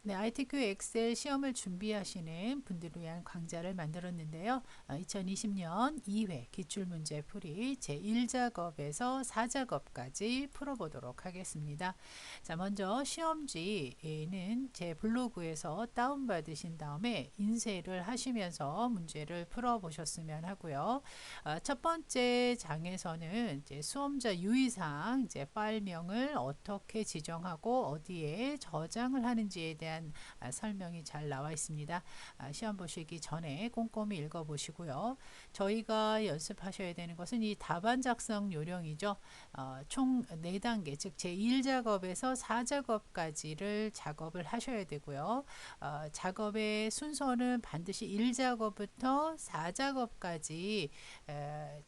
네, ITQ 엑셀 시험을 준비하시는 분들을 위한 강좌를 만들었는데요. 2020년 2회 기출문제 풀이 제1작업에서 4작업까지 풀어보도록 하겠습니다. 자, 먼저 시험지는 제 블로그에서 다운받으신 다음에 인쇄를 하시면서 문제를 풀어보셨으면 하고요. 첫 번째 장에서는 이제 수험자 유의사항, 이제 파일명을 어떻게 지정하고 어디에 저장을 하는지에 대한 설명이 잘 나와 있습니다. 시험 보시기 전에 꼼꼼히 읽어보시고요. 저희가 연습하셔야 되는 것은 이 답안 작성 요령이죠. 총 4단계, 즉 제1작업에서 4작업까지를 작업을 하셔야 되고요. 작업의 순서는 반드시 1작업부터 4작업까지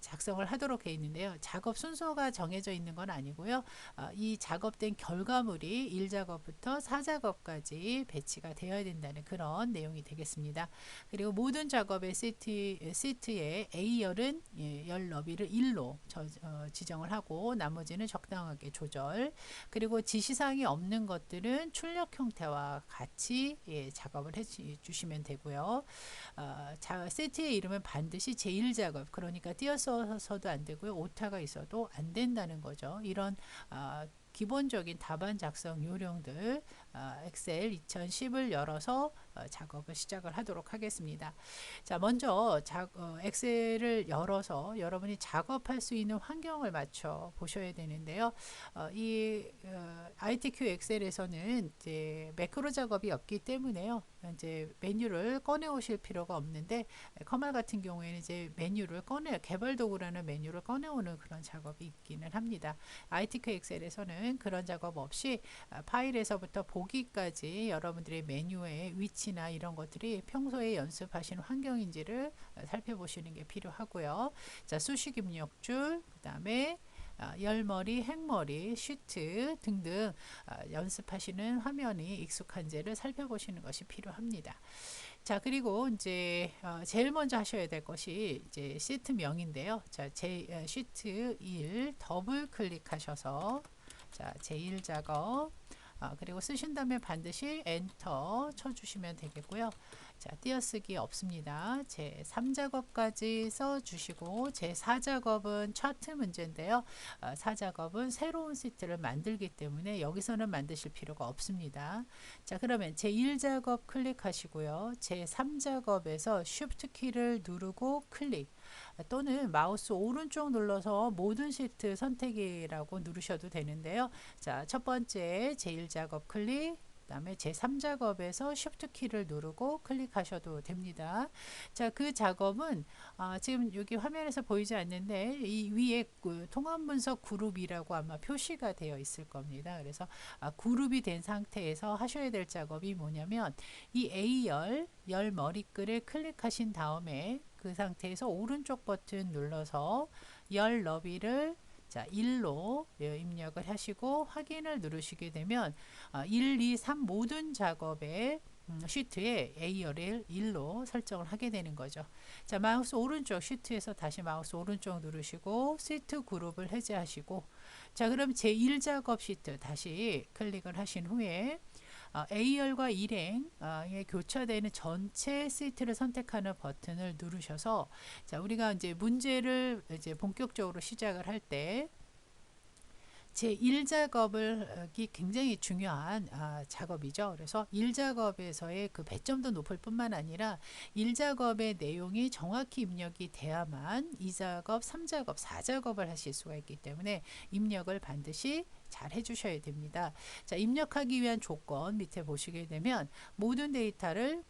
작성을 하도록 되어 있는데요. 작업 순서가 정해져 있는 건 아니고요. 이 작업된 결과물이 1작업부터 4작업까지 배치가 되어야 된다는 그런 내용이 되겠습니다. 그리고 모든 작업의 시트의 A열은 열 너비를 1로 지정을 하고 나머지는 적당하게 조절, 그리고 지시사항이 없는 것들은 출력 형태와 같이 작업을 해주시면 되고요. 세트의 이름은 반드시 제1작업, 그러니까 띄어써서도 안 되고요. 오타가 있어도 안 된다는 거죠. 이런 기본적인 답안 작성 요령들 엑셀 2010을 열어서 작업을 시작을 하도록 하겠습니다. 자, 먼저 엑셀을 열어서 여러분이 작업할 수 있는 환경을 맞춰 보셔야 되는데요. 이 ITQ 엑셀에서는 이제 매크로 작업이 없기 때문에요. 이제 메뉴를 꺼내 오실 필요가 없는데, 커말 같은 경우에는 이제 메뉴를 개발 도구라는 메뉴를 꺼내 오는 그런 작업이 있기는 합니다. ITQ 엑셀에서는 그런 작업 없이 파일에서부터 보기까지 여러분들의 메뉴의 위치나 이런 것들이 평소에 연습하시는 환경인지를 살펴보시는 게 필요하고요. 자, 수식 입력줄, 그 다음에 열머리, 행머리, 쉬트 등등 연습하시는 화면이 익숙한지를 살펴보시는 것이 필요합니다. 자, 그리고 이제 제일 먼저 하셔야 될 것이 이제 시트명인데요. 자, 시트 1 더블 클릭하셔서 자, 제1 작업, 그리고 쓰신 다음에 반드시 엔터 쳐주시면 되겠고요. 자, 띄어쓰기 없습니다. 제 3작업까지 써주시고, 제 4작업은 차트 문제인데요. 4작업은 새로운 시트를 만들기 때문에 여기서는 만드실 필요가 없습니다. 자, 그러면 제 1작업 클릭하시고요. 제 3작업에서 Shift 키를 누르고 클릭, 또는 마우스 오른쪽 눌러서 모든 시트 선택이라고 누르셔도 되는데요. 자, 첫 번째 제1작업 클릭, 그 다음에 제3작업에서 Shift 키를 누르고 클릭하셔도 됩니다. 자, 그 작업은 지금 여기 화면에서 보이지 않는데 이 위에 통합 분석 그룹이라고 아마 표시가 되어 있을 겁니다. 그래서 그룹이 된 상태에서 하셔야 될 작업이 뭐냐면 이 A열 열 머리글을 클릭하신 다음에 그 상태에서 오른쪽 버튼 눌러서 열 너비를 자, 1로 입력을 하시고 확인을 누르시게 되면 1, 2, 3 모든 작업에 시트에 A열을 1로 설정을 하게 되는 거죠. 자, 마우스 오른쪽 시트에서 다시 마우스 오른쪽 누르시고 시트 그룹을 해제하시고, 자, 그럼 제1작업 시트 다시 클릭을 하신 후에 A열과 일행에 교차되는 전체 시트를 선택하는 버튼을 누르셔서, 자, 우리가 이제 문제를 이제 본격적으로 시작을 할 때 제1작업이 굉장히 중요한 작업이죠. 그래서 1작업에서의 그 배점도 높을 뿐만 아니라 1작업의 내용이 정확히 입력이 돼야만 2작업, 3작업, 4작업을 하실 수가 있기 때문에 입력을 반드시 잘 해주셔야 됩니다. 자, 입력하기 위한 조건 밑에 보시게 되면 모든 데이터를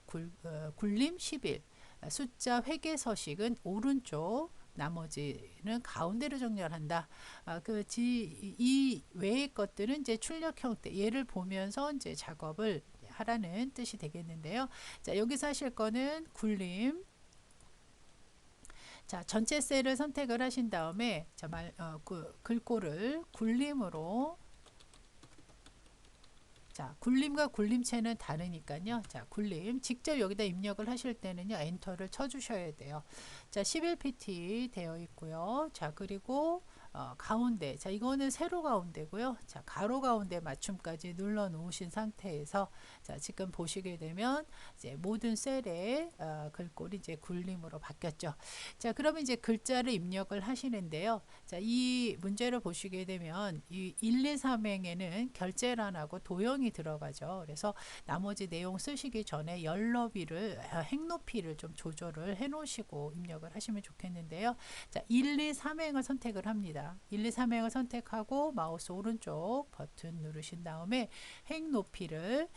굴림 10일, 숫자 회계 서식은 오른쪽, 나머지는 가운데로 정렬한다. 이 외의 것들은 이제 출력 형태, 얘를 보면서 이제 작업을 하라는 뜻이 되겠는데요. 자, 여기서 하실 거는 굴림. 자, 전체 셀을 선택을 하신 다음에 자, 글꼴을 굴림으로, 자, 굴림과 굴림체는 다르니까요. 자, 굴림 직접 여기다 입력을 하실 때는요, 엔터를 쳐 주셔야 돼요. 자, 11pt 되어 있고요. 자, 그리고 가운데, 자 이거는 세로 가운데고요. 자 가로 가운데 맞춤까지 눌러 놓으신 상태에서 자 지금 보시게 되면 이제 모든 셀의 글꼴이 이제 굴림으로 바뀌었죠. 자 그러면 이제 글자를 입력을 하시는데요. 자 이 문제를 보시게 되면 이 1, 2, 3행에는 결제란하고 도형이 들어가죠. 그래서 나머지 내용 쓰시기 전에 열 너비를 행 높이를 좀 조절을 해 놓으시고 입력을 하시면 좋겠는데요. 자 1, 2, 3행을 선택을 합니다. 1, 2, 3행을 선택하고 마우스 오른쪽 버튼 누르신 다음에 행 높이를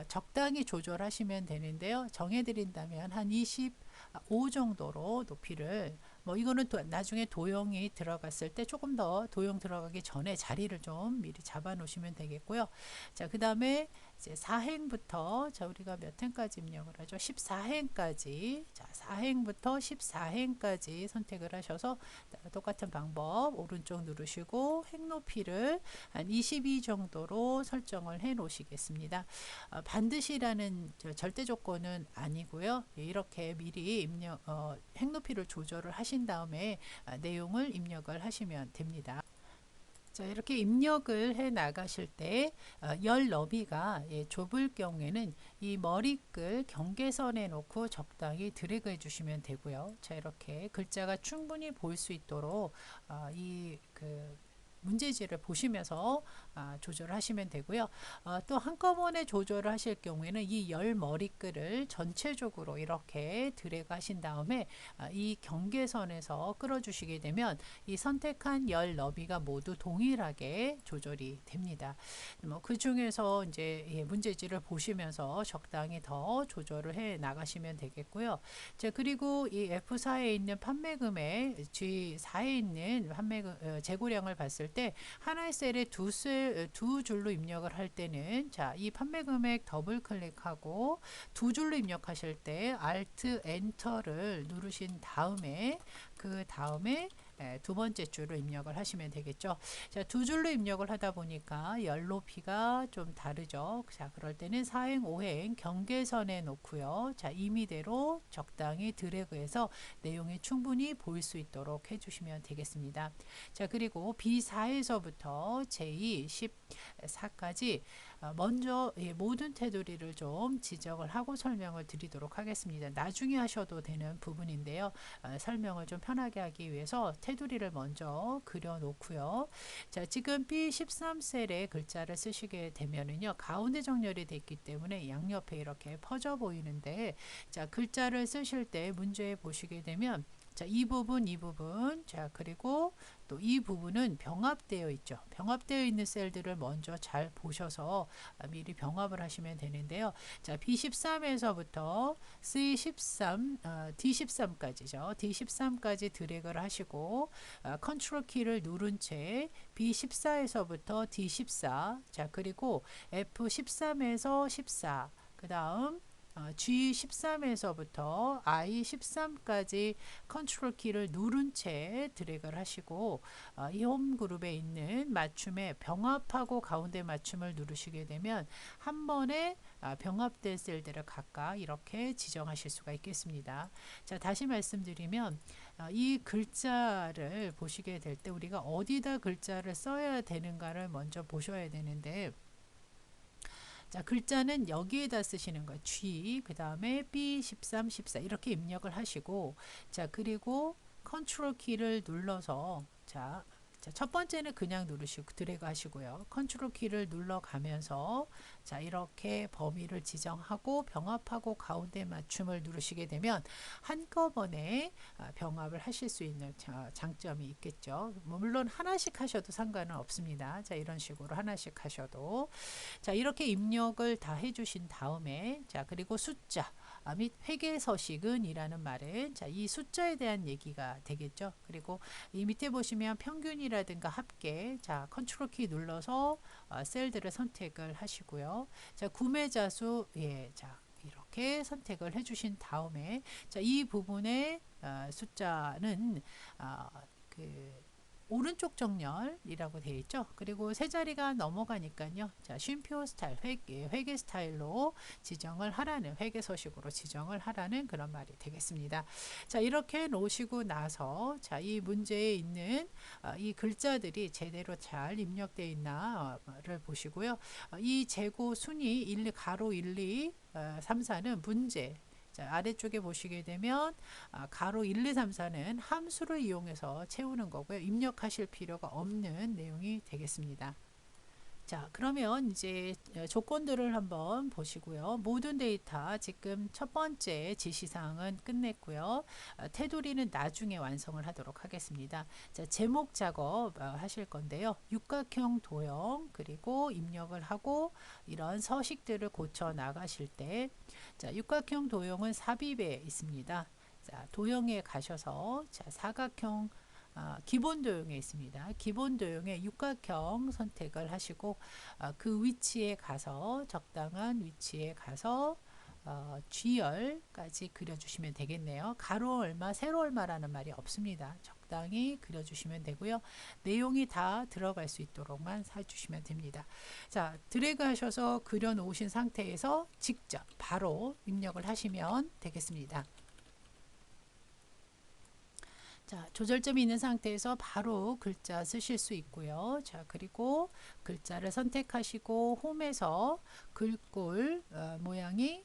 적당히 조절하시면 되는데요. 정해드린다면 한 25 정도로 높이를 이거는 나중에 도형이 들어갔을 때 조금 더 도형 들어가기 전에 자리를 좀 미리 잡아 놓으시면 되겠고요. 자, 그 다음에 이제 4행부터 자 우리가 몇 행까지 입력을 하죠? 14행까지. 자, 4행부터 14행까지 선택을 하셔서 똑같은 방법 오른쪽 누르시고 행 높이를 한 22 정도로 설정을 해 놓으시겠습니다. 반드시라는 절대 조건은 아니고요. 이렇게 미리 입력 행 높이를 조절을 하신 다음에 내용을 입력을 하시면 됩니다. 자 이렇게 입력을 해 나가실 때 열 너비가 좁을 경우에는 이 머리글 경계선에 놓고 적당히 드래그 해 주시면 되고요. 자 이렇게 글자가 충분히 보일 수 있도록 이그 문제지를 보시면서 조절하시면 되고요. 또 한꺼번에 조절을 하실 경우에는 이 열 머리글을 전체적으로 이렇게 드래그 하신 다음에 이 경계선에서 끌어주시게 되면 이 선택한 열 너비가 모두 동일하게 조절이 됩니다. 그 중에서 이제 문제지를 보시면서 적당히 더 조절을 해 나가시면 되겠고요. 자, 그리고 이 F4에 있는 판매 금액, G4에 있는 판매 재고량을 봤을 때 하나의 셀에 두 줄로 입력을 할 때는 자, 이 판매 금액 더블 클릭하고 두 줄로 입력하실 때 Alt Enter를 누르신 다음에 그 다음에 두 번째 줄을 입력을 하시면 되겠죠. 자, 두 줄로 입력을 하다 보니까 열 높이가 좀 다르죠. 자, 그럴 때는 4행, 5행 경계선에 놓고요. 자, 임의대로 적당히 드래그해서 내용이 충분히 보일 수 있도록 해주시면 되겠습니다. 자, 그리고 B4에서부터 J14까지 먼저 모든 테두리를 좀 지적을 하고 설명을 드리도록 하겠습니다. 나중에 하셔도 되는 부분인데요. 설명을 좀 편하게 하기 위해서 테두리를 먼저 그려 놓고요. 자, 지금 B13셀에 글자를 쓰시게 되면은요. 가운데 정렬이 됐기 때문에 양옆에 이렇게 퍼져 보이는데 자, 글자를 쓰실 때 문제 보시게 되면 자, 이 부분, 자, 그리고 또 이 부분은 병합되어 있죠. 병합되어 있는 셀들을 먼저 잘 보셔서 미리 병합을 하시면 되는데요. 자, B13에서부터 C13, D13까지죠. D13까지 드래그를 하시고 컨트롤 키를 누른 채 B14에서부터 D14, 자, 그리고 F13에서 14, 그 다음 G13에서부터 I13까지 컨트롤 키를 누른 채 드래그를 하시고 이 홈 그룹에 있는 맞춤에 병합하고 가운데 맞춤을 누르시게 되면 한 번에 병합된 셀들을 각각 이렇게 지정하실 수가 있겠습니다. 자, 다시 말씀드리면 이 글자를 보시게 될 때 우리가 어디다 글자를 써야 되는가를 먼저 보셔야 되는데 자, 글자는 여기에다 쓰시는 거예요. G, 그 다음에 B, 13, 14 이렇게 입력을 하시고 자, 그리고 컨트롤 키를 눌러서 자, 첫 번째는 그냥 누르시고 드래그 하시고요. 컨트롤 키를 눌러가면서 자, 이렇게 범위를 지정하고 병합하고 가운데 맞춤을 누르시게 되면 한꺼번에 병합을 하실 수 있는 장점이 있겠죠. 물론 하나씩 하셔도 상관은 없습니다. 자, 이런 식으로 하나씩 하셔도 자, 이렇게 입력을 다 해주신 다음에 자, 그리고 숫자 및 회계서식은 이라는 말은 자, 이 숫자에 대한 얘기가 되겠죠. 그리고 이 밑에 보시면 평균이라든가 합계 자, 컨트롤 키 눌러서 셀들을 선택을 하시고요. 자, 구매자 수 자, 이렇게 선택을 해주신 다음에 자, 이 부분의 숫자는 그 오른쪽 정렬이라고 되어 있죠. 그리고 세 자리가 넘어가니까요. 자, 쉼표 스타일, 회계 스타일로 지정을 하라는, 회계 서식으로 지정을 하라는 그런 말이 되겠습니다. 자, 이렇게 놓으시고 나서 자, 이 문제에 있는 이 글자들이 제대로 잘 입력되어 있나를 보시고요. 이 재고 순위 1, 가로 1, 2, 3, 4는 문제. 자, 아래쪽에 보시게 되면 가로 1, 2, 3, 4는 함수를 이용해서 채우는 거고요. 입력하실 필요가 없는 내용이 되겠습니다. 자, 그러면 이제 조건들을 한번 보시고요. 모든 데이터 지금 첫 번째 지시사항은 끝냈고요. 테두리는 나중에 완성을 하도록 하겠습니다. 자, 제목 작업 하실 건데요. 육각형 도형 그리고 입력을 하고 이런 서식들을 고쳐 나가실 때 자, 육각형 도형은 삽입에 있습니다. 자, 도형에 가셔서 자, 사각형 기본 도형에 있습니다. 기본 도형의 육각형 선택을 하시고 그 위치에 가서 적당한 위치에 가서 G열까지 그려주시면 되겠네요. 가로 얼마, 세로 얼마라는 말이 없습니다. 적당히 그려주시면 되고요. 내용이 다 들어갈 수 있도록만 해주시면 됩니다. 자, 드래그 하셔서 그려 놓으신 상태에서 직접 바로 입력을 하시면 되겠습니다. 자, 조절점이 있는 상태에서 바로 글자 쓰실 수 있고요. 자, 그리고 글자를 선택하시고 홈에서 글꼴 모양이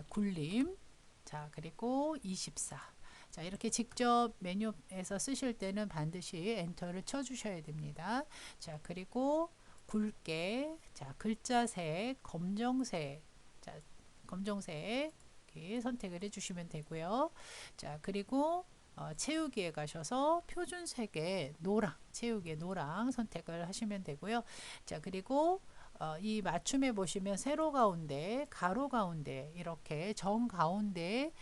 굴림. 자, 그리고 24. 자, 이렇게 직접 메뉴에서 쓰실 때는 반드시 엔터를 쳐 주셔야 됩니다. 자, 그리고 굵게 자, 글자색 검정색. 자, 검정색 이렇게 선택을 해 주시면 되고요. 자, 그리고 채우기에 가셔서 표준색의 노랑, 채우기의 노랑 선택을 하시면 되고요. 자, 그리고 이 맞춤에 보시면 세로 가운데, 가로 가운데 이렇게 정 가운데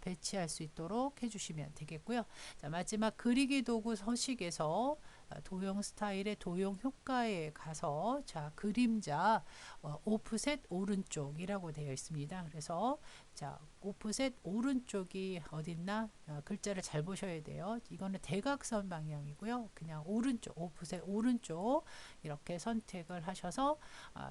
배치할 수 있도록 해주시면 되겠고요. 자, 마지막 그리기 도구 서식에서 도형 스타일의 도형 효과에 가서 자, 그림자 오프셋 오른쪽이라고 되어 있습니다. 그래서 자, 오프셋 오른쪽이 어딨나 글자를 잘 보셔야 돼요. 이거는 대각선 방향이고요. 그냥 오른쪽 오프셋 오른쪽 이렇게 선택을 하셔서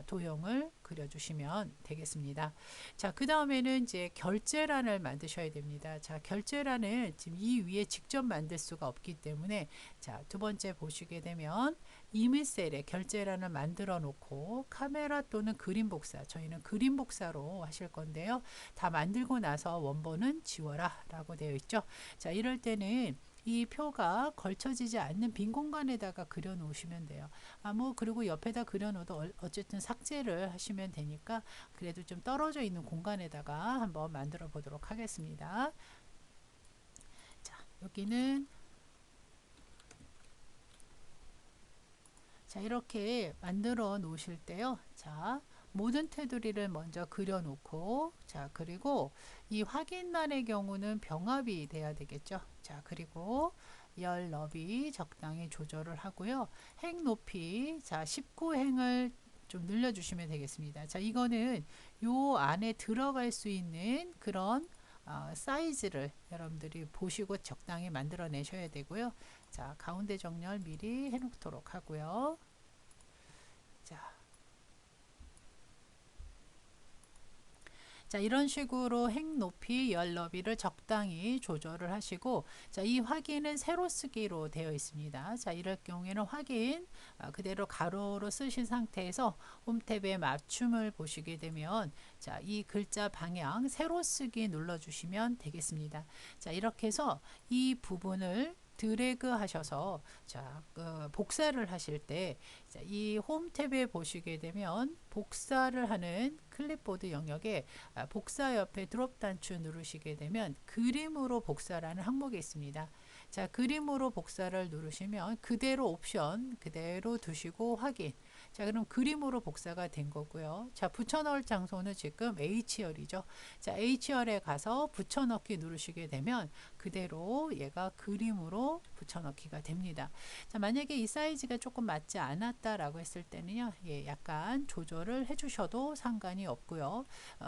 도형을 그려주시면 되겠습니다. 자, 그 다음에는 이제 결제란을 만드셔야 됩니다. 자, 결제란을 지금 이 위에 직접 만들 수가 없기 때문에 자, 두 번째 보시게 되면 이미셀에 결제란을 만들어 놓고 카메라 또는 그림 복사, 저희는 그림 복사로 하실 건데요. 다 만들고 나서 원본은 지워라 라고 되어 있죠. 자, 이럴 때는 이 표가 걸쳐지지 않는 빈 공간에다가 그려 놓으시면 돼요. 뭐 그리고 옆에다 그려 놓어도 어쨌든 삭제를 하시면 되니까 그래도 좀 떨어져 있는 공간에다가 한번 만들어 보도록 하겠습니다. 자, 여기는 자, 이렇게 만들어 놓으실 때요. 자, 모든 테두리를 먼저 그려 놓고 자, 그리고 이 확인란의 경우는 병합이 돼야 되겠죠. 자, 그리고 열 너비 적당히 조절을 하고요. 행 높이 자, 19행을 좀 늘려 주시면 되겠습니다. 자, 이거는 요 안에 들어갈 수 있는 그런 사이즈를 여러분들이 보시고 적당히 만들어 내셔야 되고요. 자, 가운데 정렬 미리 해 놓도록 하고요. 자, 이런 식으로 행 높이, 열 너비를 적당히 조절을 하시고 자, 이 확인은 세로 쓰기로 되어 있습니다. 자, 이럴 경우에는 확인 그대로 가로로 쓰신 상태에서 홈탭에 맞춤을 보시게 되면 자, 이 글자 방향 세로 쓰기 눌러 주시면 되겠습니다. 자, 이렇게 해서 이 부분을 드래그 하셔서 자, 복사를 하실 때 이 홈 탭에 보시게 되면 복사를 하는 클립보드 영역에 복사 옆에 드롭 단추 누르시게 되면 그림으로 복사라는 항목이 있습니다. 자, 그림으로 복사를 누르시면 그대로 옵션 그대로 두시고 확인. 자, 그럼 그림으로 복사가 된 거고요. 자, 붙여넣을 장소는 지금 H열이죠. 자, H열에 가서 붙여넣기 누르시게 되면 그대로 얘가 그림으로 붙여넣기가 됩니다. 자, 만약에 이 사이즈가 조금 맞지 않았다라고 했을 때는요, 예, 약간 조절을 해주셔도 상관이 없고요.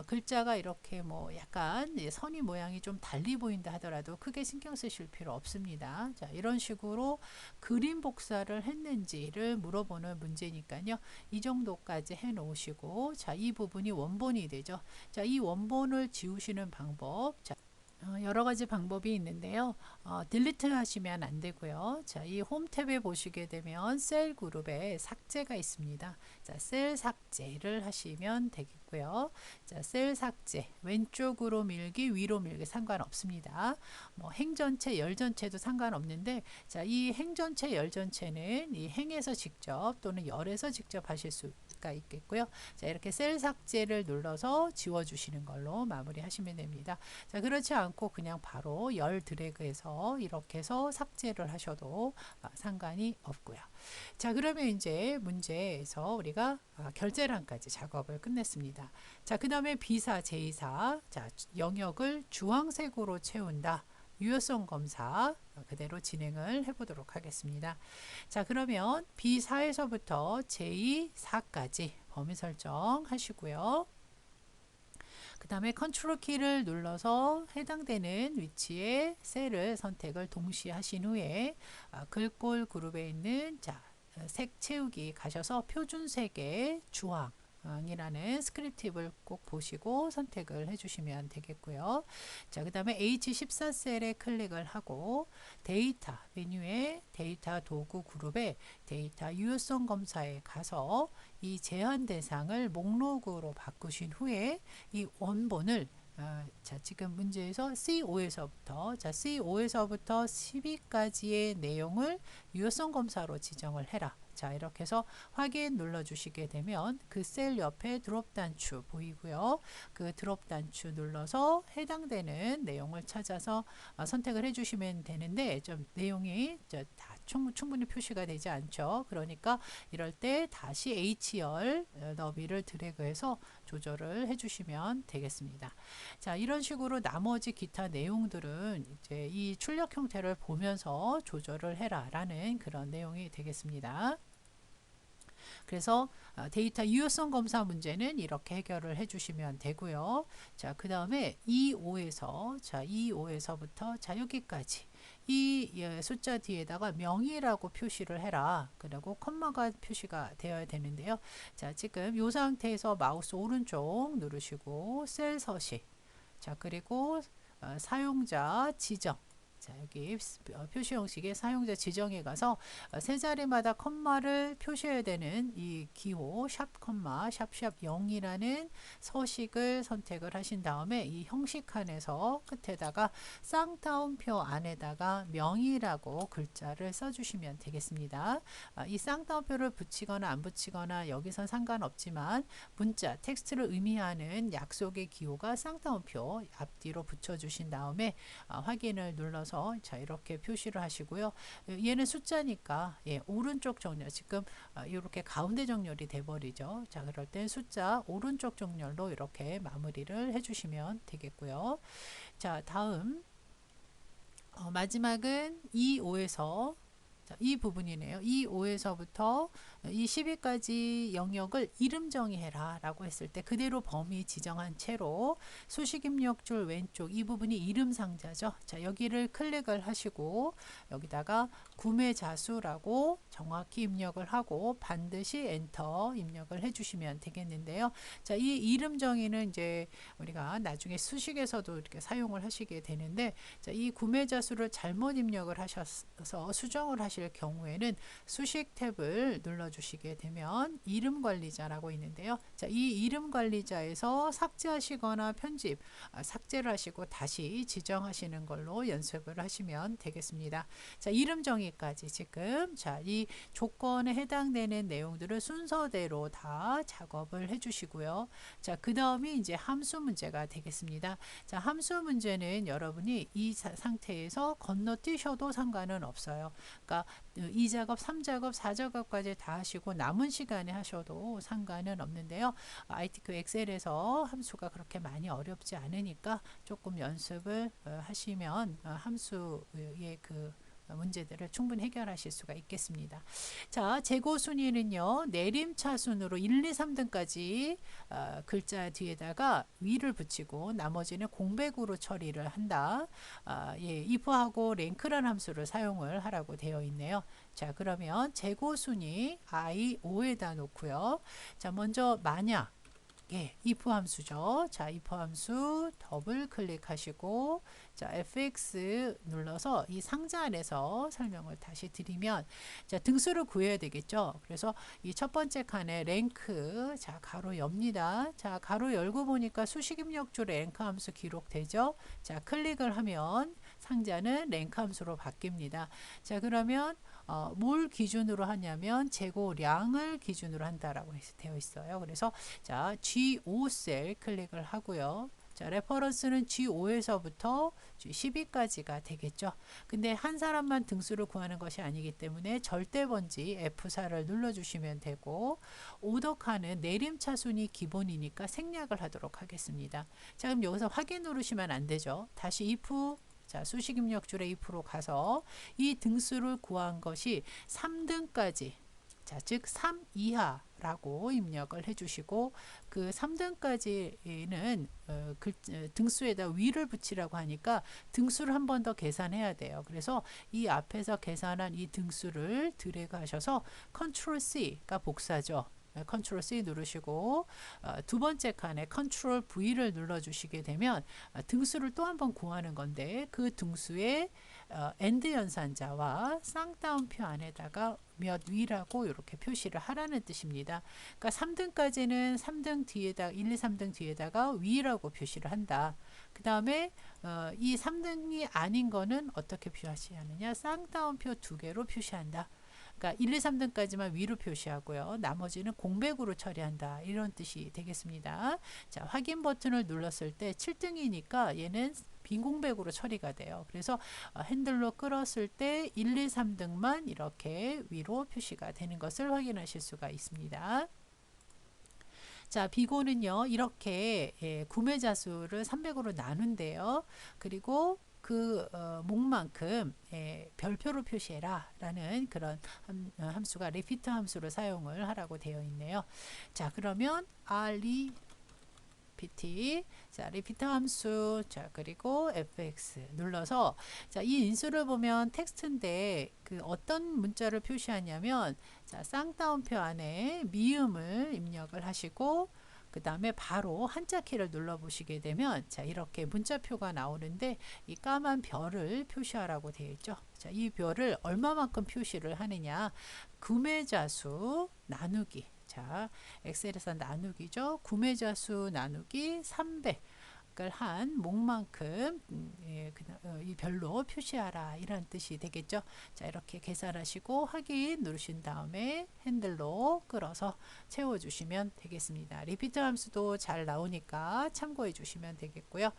글자가 이렇게 뭐 약간 선이 모양이 좀 달리 보인다 하더라도 크게 신경 쓰실 필요 없습니다. 자, 이런 식으로 그림 복사를 했는지를 물어보는 문제니까요. 이 정도까지 해 놓으시고, 자, 이 부분이 원본이 되죠. 자, 이 원본을 지우시는 방법. 자, 여러 가지 방법이 있는데요. 딜리트 하시면 안 되고요. 자, 이 홈 탭에 보시게 되면 셀 그룹에 삭제가 있습니다. 자, 셀 삭제를 하시면 되겠고요. 자, 셀 삭제 왼쪽으로 밀기, 위로 밀기 상관없습니다. 뭐 행 전체, 열 전체도 상관없는데, 자, 이 행 전체, 열 전체는 이 행에서 직접 또는 열에서 직접 하실 수가 있겠고요. 자, 이렇게 셀 삭제를 눌러서 지워주시는 걸로 마무리하시면 됩니다. 자, 그렇지 않고 그냥 바로 열 드래그해서 이렇게 해서 삭제를 하셔도 상관이 없고요. 자, 그러면 이제 문제에서 우리가 결제란까지 작업을 끝냈습니다. 자, 그 다음에 B사, 제2사, 자, 영역을 주황색으로 채운다. 유효성 검사 그대로 진행을 해보도록 하겠습니다. 자, 그러면 B4에서부터 J4까지 범위 설정하시고요. 그 다음에 컨트롤 키를 눌러서 해당되는 위치에 셀을 선택을 동시에 하신 후에 글꼴 그룹에 있는 자, 색 채우기 가셔서 표준색의 주황 이라는 스크립트 팁을 꼭 보시고 선택을 해주시면 되겠고요. 자, 그 다음에 H14셀에 클릭을 하고 데이터 메뉴에 데이터 도구 그룹에 데이터 유효성 검사에 가서 이 제한 대상을 목록으로 바꾸신 후에 이 원본을 자, 지금 문제에서 C5에서부터 자, C5에서부터 12까지의 내용을 유효성 검사로 지정을 해라. 자, 이렇게 해서 확인 눌러 주시게 되면 그 셀 옆에 드롭 단추 보이고요. 그 드롭 단추 눌러서 해당되는 내용을 찾아서 선택을 해 주시면 되는데 좀 내용이 다 충분히 표시가 되지 않죠. 그러니까 이럴 때 다시 H열 너비를 드래그해서 조절을 해 주시면 되겠습니다. 자, 이런 식으로 나머지 기타 내용들은 이제 이 출력 형태를 보면서 조절을 해라 라는 그런 내용이 되겠습니다. 그래서 데이터 유효성 검사 문제는 이렇게 해결을 해주시면 되고요. 자, 그 다음에 2.5에서 자, 2.5에서부터 자, 여기까지 이 숫자 뒤에다가 명의라고 표시를 해라. 그리고 컴마가 표시가 되어야 되는데요. 자, 지금 이 상태에서 마우스 오른쪽 누르시고 셀 서식. 자, 그리고 사용자 지정. 자, 여기 표시 형식의 사용자 지정에 가서 세 자리마다 컴마를 표시해야 되는 이 기호 샵 컴마 샵샵 0이라는 서식을 선택을 하신 다음에 이 형식 칸에서 끝에다가 쌍따옴표 안에다가 명이라고 글자를 써주시면 되겠습니다. 이 쌍따옴표를 붙이거나 안 붙이거나 여기선 상관없지만 문자 텍스트를 의미하는 약속의 기호가 쌍따옴표 앞뒤로 붙여주신 다음에 확인을 눌러서 자, 이렇게 표시를 하시고요. 얘는 숫자니까 예, 오른쪽 정렬 지금 이렇게 가운데 정렬이 돼 버리죠. 자, 그럴 땐 숫자 오른쪽 정렬로 이렇게 마무리를 해주시면 되겠고요. 자, 다음 마지막은 2.5에서 이 부분이네요. 이 5에서부터 이 12까지 영역을 이름 정의해라 라고 했을 때 그대로 범위 지정한 채로 수식 입력줄 왼쪽 이 부분이 이름 상자죠. 자, 여기를 클릭을 하시고 여기다가 구매자 수라고 정확히 입력을 하고 반드시 엔터 입력을 해주시면 되겠는데요. 자, 이 이름 정의는 이제 우리가 나중에 수식에서도 이렇게 사용을 하시게 되는데 자, 이 구매자 수를 잘못 입력을 하셔서 수정을 하실 경우에는 수식 탭을 눌러주시게 되면 이름 관리자라고 있는데요. 자, 이 이름 관리자에서 삭제하시거나 편집, 삭제를 하시고 다시 지정하시는 걸로 연습을 하시면 되겠습니다. 자, 이름 정의까지 지금 자, 이 조건에 해당되는 내용들을 순서대로 다 작업을 해주시고요. 자, 그 다음이 이제 함수 문제가 되겠습니다. 자, 함수 문제는 여러분이 이 상태에서 건너뛰셔도 상관은 없어요. 그러니까 2작업, 3작업, 4작업까지 다 하시고 남은 시간에 하셔도 상관은 없는데요. ITQ 엑셀에서 함수가 그렇게 많이 어렵지 않으니까 조금 연습을 하시면 함수의 그 문제들을 충분히 해결하실 수가 있겠습니다. 자, 재고 순위는요. 내림차순으로 1, 2, 3등까지 글자 뒤에다가 위를 붙이고 나머지는 공백으로 처리를 한다. 예, if하고 랭크라는 함수를 사용을 하라고 되어 있네요. 자, 그러면 재고 순위 i5에다 놓고요. 자, 먼저 만약 예, if 함수죠. 자, if 함수 더블 클릭하시고 자, fx 눌러서 이 상자 안에서 설명을 다시 드리면 자, 등수를 구해야 되겠죠. 그래서 이 첫 번째 칸에 랭크 자, 가로 엽니다. 자, 가로 열고 보니까 수식 입력줄에 랭크 함수 기록되죠. 자, 클릭을 하면 상자는 랭크 함수로 바뀝니다. 자, 그러면 뭘 기준으로 하냐면 재고량을 기준으로 한다라고 되어 있어요. 그래서 자, G5 셀 클릭을 하고요. 자, 레퍼런스는 G5에서부터 G12까지가 되겠죠. 근데 한 사람만 등수를 구하는 것이 아니기 때문에 절대 번지 F4를 눌러주시면 되고 오더 칸은 내림차순이 기본이니까 생략을 하도록 하겠습니다. 자, 그럼 여기서 확인 누르시면 안 되죠. 다시 if 자, 수식 입력줄에 if로 가서 이 등수를 구한 것이 3등까지 자, 즉 3 이하라고 입력을 해주시고 그 3등까지는 등수에다 위를 붙이라고 하니까 등수를 한 번 더 계산해야 돼요. 그래서 이 앞에서 계산한 이 등수를 드래그 하셔서 컨트롤 C가 복사죠. 컨트롤 C 누르시고 두 번째 칸에 컨트롤 V를 눌러주시게 되면 등수를 또 한 번 구하는 건데 그 등수의 엔드 연산자와 쌍따옴표 안에다가 몇 위라고 이렇게 표시를 하라는 뜻입니다. 그러니까 3등까지는 3등 뒤에다 1, 2, 3등 뒤에다가 위라고 표시를 한다. 그 다음에 이 3등이 아닌 거는 어떻게 표시하느냐 쌍따옴표 두 개로 표시한다. 그러니까 1, 2, 3등까지만 위로 표시하고요. 나머지는 공백으로 처리한다. 이런 뜻이 되겠습니다. 자, 확인 버튼을 눌렀을 때 7등이니까 얘는 빈 공백으로 처리가 돼요. 그래서 핸들로 끌었을 때 1, 2, 3등만 이렇게 위로 표시가 되는 것을 확인하실 수가 있습니다. 자, 비고는요. 이렇게 구매자 수를 300으로 나눈대요. 그리고 그 목만큼 별표로 표시해라 라는 그런 함수가 repeat 함수를 사용을 하라고 되어 있네요. 자, 그러면 repeat 자, repeat 함수 자, 그리고 fx 눌러서 자, 이 인수를 보면 텍스트인데 그 어떤 문자를 표시하냐면 자, 쌍따옴표 안에 미음을 입력을 하시고 그 다음에 바로 한자 키를 눌러 보시게 되면 자, 이렇게 문자표가 나오는데 이 까만 별을 표시하라고 되어 있죠. 자, 이 별을 얼마만큼 표시를 하느냐 구매자 수 나누기 자, 엑셀에서 나누기죠. 구매자 수 나누기 300 한 목만큼 이 별로 표시하라 이런 뜻이 되겠죠. 자, 이렇게 계산하시고 확인 누르신 다음에 핸들로 끌어서 채워주시면 되겠습니다. 리피트 함수도 잘 나오니까 참고해 주시면 되겠고요.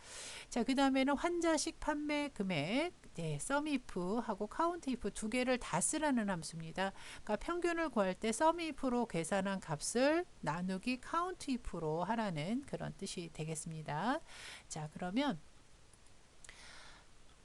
자, 그 다음에는 환자식 판매 금액 네, SUMIF 하고 COUNTIF 두 개를 다 쓰라는 함수입니다. 그러니까 평균을 구할 때 SUMIF로 계산한 값을 나누기 COUNTIF로 하라는 그런 뜻이 되겠습니다. 자, 그러면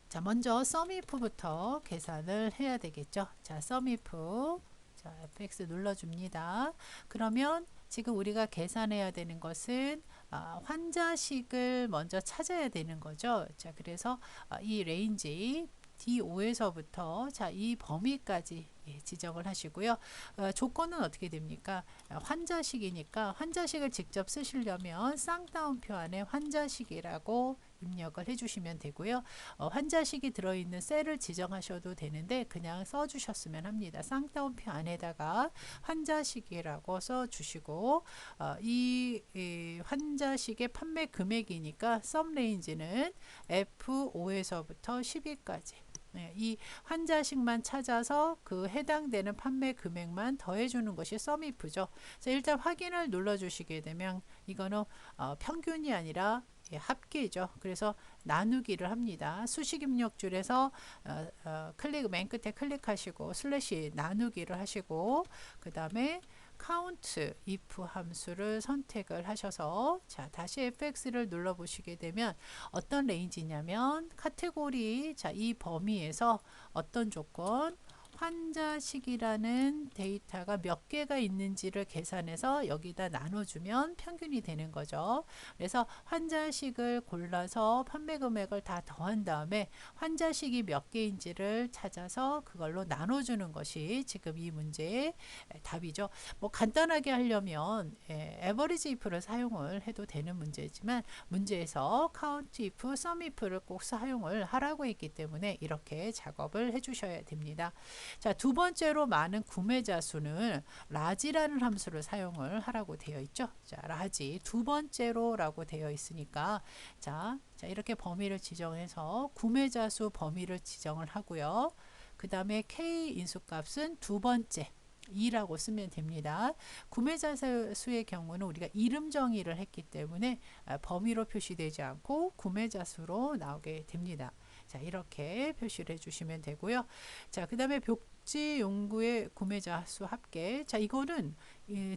자, 먼저 SUMIF부터 계산을 해야 되겠죠. 자, SUMIF 자, fx 눌러줍니다. 그러면 지금 우리가 계산해야 되는 것은 환자식을 먼저 찾아야 되는 거죠. 자, 그래서 이 레인지 D5에서부터 자, 이 범위까지 지정을 하시고요. 조건은 어떻게 됩니까? 환자식이니까 환자식을 직접 쓰시려면 쌍따옴표 안에 환자식이라고 입력을 해주시면 되고요. 환자식이 들어있는 셀을 지정하셔도 되는데 그냥 써주셨으면 합니다. 쌍따옴표 안에다가 환자식이라고 써주시고 이 환자식의 판매 금액이니까 썸 레인지는 F5에서부터 10위까지 이 환자식만 찾아서 그 해당되는 판매 금액만 더해주는 것이 SUMIF죠. 자, 일단 확인을 눌러주시게 되면 이거는 평균이 아니라 합계죠. 그래서 나누기를 합니다. 수식 입력줄에서 클릭 맨 끝에 클릭하시고 슬래시 나누기를 하시고 그 다음에 count if 함수를 선택을 하셔서 자 다시 fx를 눌러 보시게 되면 어떤 레인지냐면 카테고리 이 범위에서 어떤 조건 환자식이라는 데이터가 몇 개가 있는지를 계산해서 여기다 나눠주면 평균이 되는 거죠. 그래서 환자식을 골라서 판매 금액을 다 더한 다음에 환자식이 몇 개인지를 찾아서 그걸로 나눠주는 것이 지금 이 문제의 답이죠. 뭐 간단하게 하려면 average if를 사용을 해도 되는 문제지만 문제에서 count if, sum if를 꼭 사용을 하라고 했기 때문에 이렇게 작업을 해주셔야 됩니다. 자, 두 번째로 많은 구매자 수는 라지라는 함수를 사용을 하라고 되어 있죠. 자, 라지 두 번째로라고 되어 있으니까 자 이렇게 범위를 지정해서 구매자 수 범위를 지정을 하고요. 그 다음에 K 인수값은 두 번째 2라고 쓰면 됩니다. 구매자 수의 경우는 우리가 이름 정의를 했기 때문에 범위로 표시되지 않고 구매자 수로 나오게 됩니다. 자, 이렇게 표시를 해주시면 되고요. 자, 그 다음에 복지 연구의 구매자 수 합계. 자, 이거는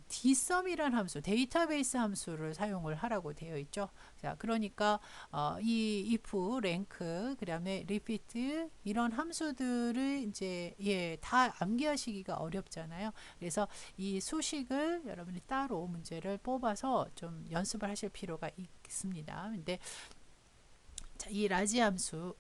dsum이라는 함수, 데이터베이스 함수를 사용을 하라고 되어 있죠. 자, 그러니까 이 if, rank, 그다음에 repeat 이런 함수들을 이제 다 암기하시기가 어렵잖아요. 그래서 이 수식을 여러분이 따로 문제를 뽑아서 좀 연습을 하실 필요가 있습니다. 근데 자, 이 라지 함수,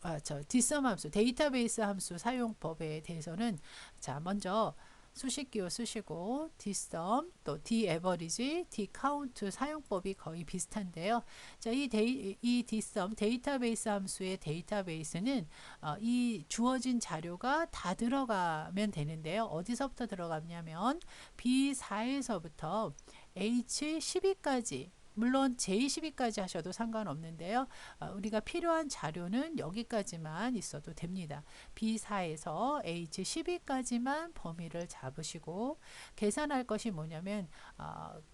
dsum 함수, 데이터베이스 함수 사용법에 대해서는 자, 먼저 수식 기호 쓰시고 dsum, 또 daverage, dcount 사용법이 거의 비슷한데요. 자, 이 dsum 데이터베이스 함수의 데이터베이스는 이 주어진 자료가 다 들어가면 되는데요. 어디서부터 들어가냐면 B4에서부터 H12까지 물론 J12까지 하셔도 상관없는데요. 우리가 필요한 자료는 여기까지만 있어도 됩니다. B4에서 H12까지만 범위를 잡으시고 계산할 것이 뭐냐면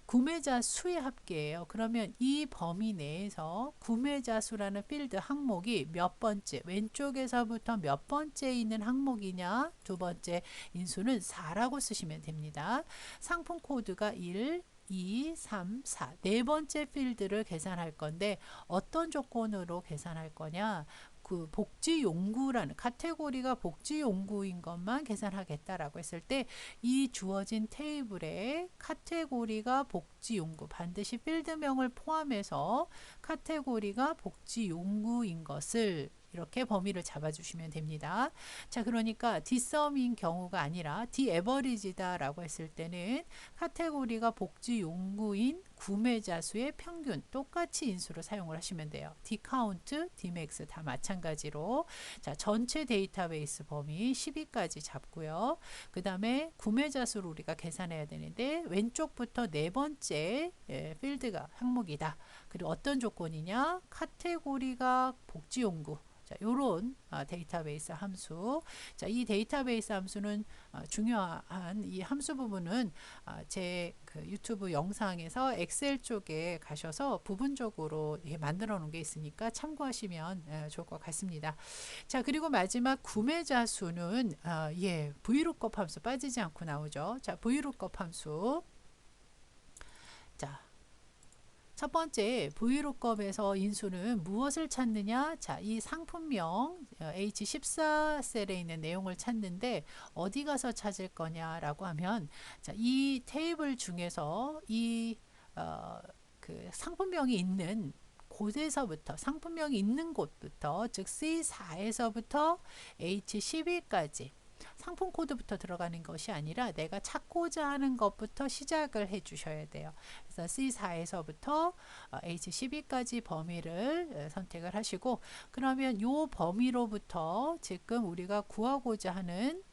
구매자 수의 합계예요. 그러면 이 범위 내에서 구매자 수라는 필드 항목이 몇 번째, 왼쪽에서부터 몇 번째 있는 항목이냐, 두 번째 인수는 4라고 쓰시면 됩니다. 상품 코드가 1, 2, 3, 4 네 번째 필드를 계산할 건데 어떤 조건으로 계산할 거냐, 그 복지용구라는 카테고리가 복지용구인 것만 계산하겠다라고 했을 때 이 주어진 테이블에 카테고리가 복지용구 반드시 필드명을 포함해서 카테고리가 복지용구인 것을 이렇게 범위를 잡아주시면 됩니다. 자, 그러니까 dsum인 경우가 아니라 daverage다 라고 했을 때는 카테고리가 복지 용구인 구매자 수의 평균 똑같이 인수로 사용을 하시면 돼요. dcount, dmax 다 마찬가지로 자, 전체 데이터베이스 범위 12까지 잡고요. 그 다음에 구매자 수를 우리가 계산해야 되는데 왼쪽부터 네 번째 필드가 항목이다. 그리고 어떤 조건이냐, 카테고리가 복지 용구. 자, 요런 데이터베이스 함수. 자, 이 데이터베이스 함수는 중요한 이 함수 부분은 제 그 유튜브 영상에서 엑셀 쪽에 가셔서 부분적으로 만들어 놓은 게 있으니까 참고하시면 좋을 것 같습니다. 자, 그리고 마지막 구매자 수는 VLOOKUP 함수 빠지지 않고 나오죠. 자, VLOOKUP 함수. 자, 첫 번째 VLOOKUP에서 인수는 무엇을 찾느냐? 자, 이 상품명 H14 셀에 있는 내용을 찾는데 어디 가서 찾을 거냐라고 하면 자, 이 테이블 중에서 이 그 상품명이 있는 곳에서부터 상품명이 있는 곳부터 즉 C4에서부터 H12까지 상품 코드부터 들어가는 것이 아니라 내가 찾고자 하는 것부터 시작을 해 주셔야 돼요. 그래서 C4에서부터 H12까지 범위를 선택을 하시고 그러면 이 범위로부터 지금 우리가 구하고자 하는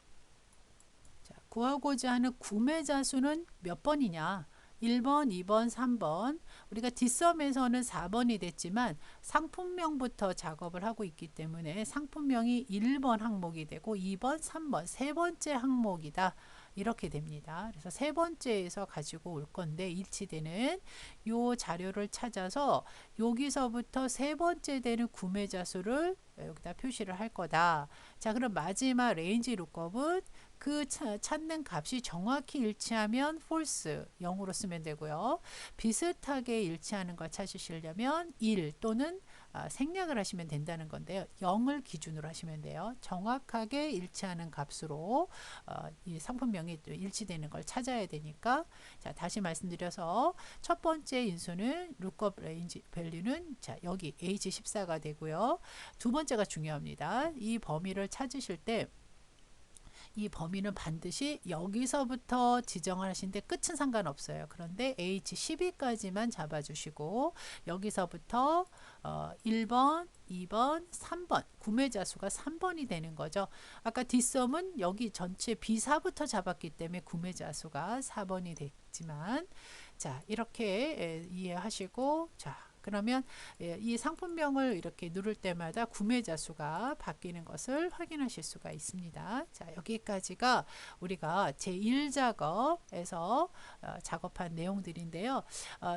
구매자 수는 몇 번이냐? 1번, 2번, 3번. 우리가 dsum에서는 4번이 됐지만 상품명부터 작업을 하고 있기 때문에 상품명이 1번 항목이 되고 2번, 3번 세 번째 항목이다. 이렇게 됩니다. 그래서 세 번째에서 가지고 올 건데 일치되는 요 자료를 찾아서 여기서부터 세 번째 되는 구매자 수를 여기다 표시를 할 거다. 자, 그럼 마지막 레인지 룩업은 그 찾는 값이 정확히 일치하면 false 0으로 쓰면 되고요. 비슷하게 일치하는 걸 찾으시려면 1 또는 생략을 하시면 된다는 건데요. 0을 기준으로 하시면 돼요. 정확하게 일치하는 값으로 이 상품명이 일치되는 걸 찾아야 되니까, 자, 다시 말씀드려서 첫 번째 인수는 룩업 레인지 밸류는 자, 여기 H14가 되고요. 두 번째가 중요합니다. 이 범위를 찾으실 때 이 범위는 반드시 여기서부터 지정을 하시는데 끝은 상관없어요. 그런데 H12까지만 잡아주시고 여기서부터 1번, 2번, 3번 구매자 수가 3번이 되는 거죠. 아까 뒷섬은 여기 전체 B4부터 잡았기 때문에 구매자 수가 4번이 됐지만, 자, 이렇게 이해하시고, 자, 그러면 이 상품명을 이렇게 누를 때마다 구매자 수가 바뀌는 것을 확인하실 수가 있습니다. 자, 여기까지가 우리가 제1작업에서 작업한 내용들인데요.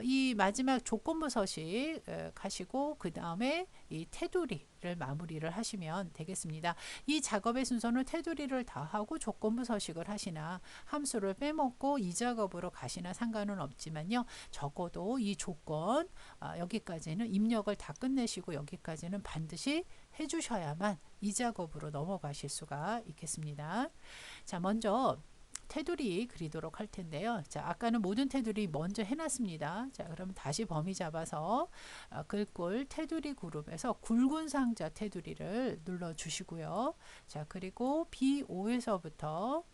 이 마지막 조건부 서식 가시고 그 다음에 이 테두리를 마무리를 하시면 되겠습니다. 이 작업의 순서는 테두리를 다 하고 조건부 서식을 하시나 함수를 빼먹고 이 작업으로 가시나 상관은 없지만요. 적어도 이 조건 여기까지는 입력을 다 끝내시고 여기까지는 반드시 해주셔야만 이 작업으로 넘어가실 수가 있겠습니다. 자, 먼저 테두리 그리도록 할 텐데요. 자, 아까는 모든 테두리 먼저 해놨습니다. 자, 그러면 다시 범위 잡아서 글꼴 테두리 그룹에서 굵은 상자 테두리를 눌러 주시고요. 자, 그리고 B5에서부터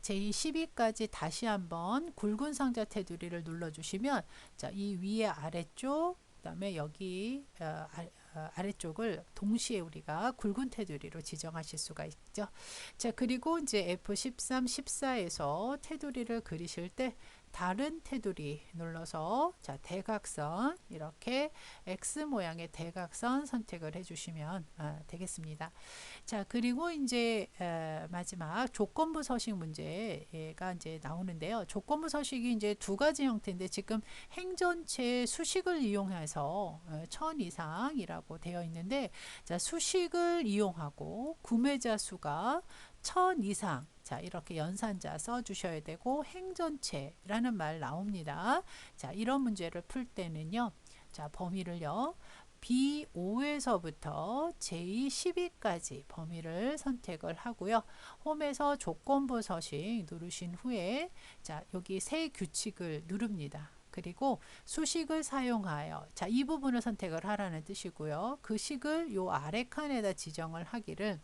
제12까지 다시 한번 굵은 상자 테두리를 눌러주시면, 자, 이 위에 아래쪽, 그 다음에 여기 아래쪽을 동시에 우리가 굵은 테두리로 지정하실 수가 있죠. 자, 그리고 이제 F13, 14에서 테두리를 그리실 때 다른 테두리 눌러서, 자, 대각선, 이렇게 X 모양의 대각선 선택을 해주시면 되겠습니다. 자, 그리고 이제 마지막 조건부 서식 문제가 이제 나오는데요. 조건부 서식이 이제 두 가지 형태인데 지금 행전체 수식을 이용해서 1000 이상이라고 되어 있는데, 자, 수식을 이용하고 구매자 수가 1000 이상, 자, 이렇게 연산자 써 주셔야 되고 행전체라는 말 나옵니다. 자, 이런 문제를 풀 때는요, 자, 범위를요 B5에서부터 J12까지 범위를 선택을 하고요. 홈에서 조건부 서식 누르신 후에, 자, 여기 새 규칙을 누릅니다. 그리고 수식을 사용하여, 자, 이 부분을 선택을 하라는 뜻이고요. 그 식을 요 아래 칸에다 지정을 하기를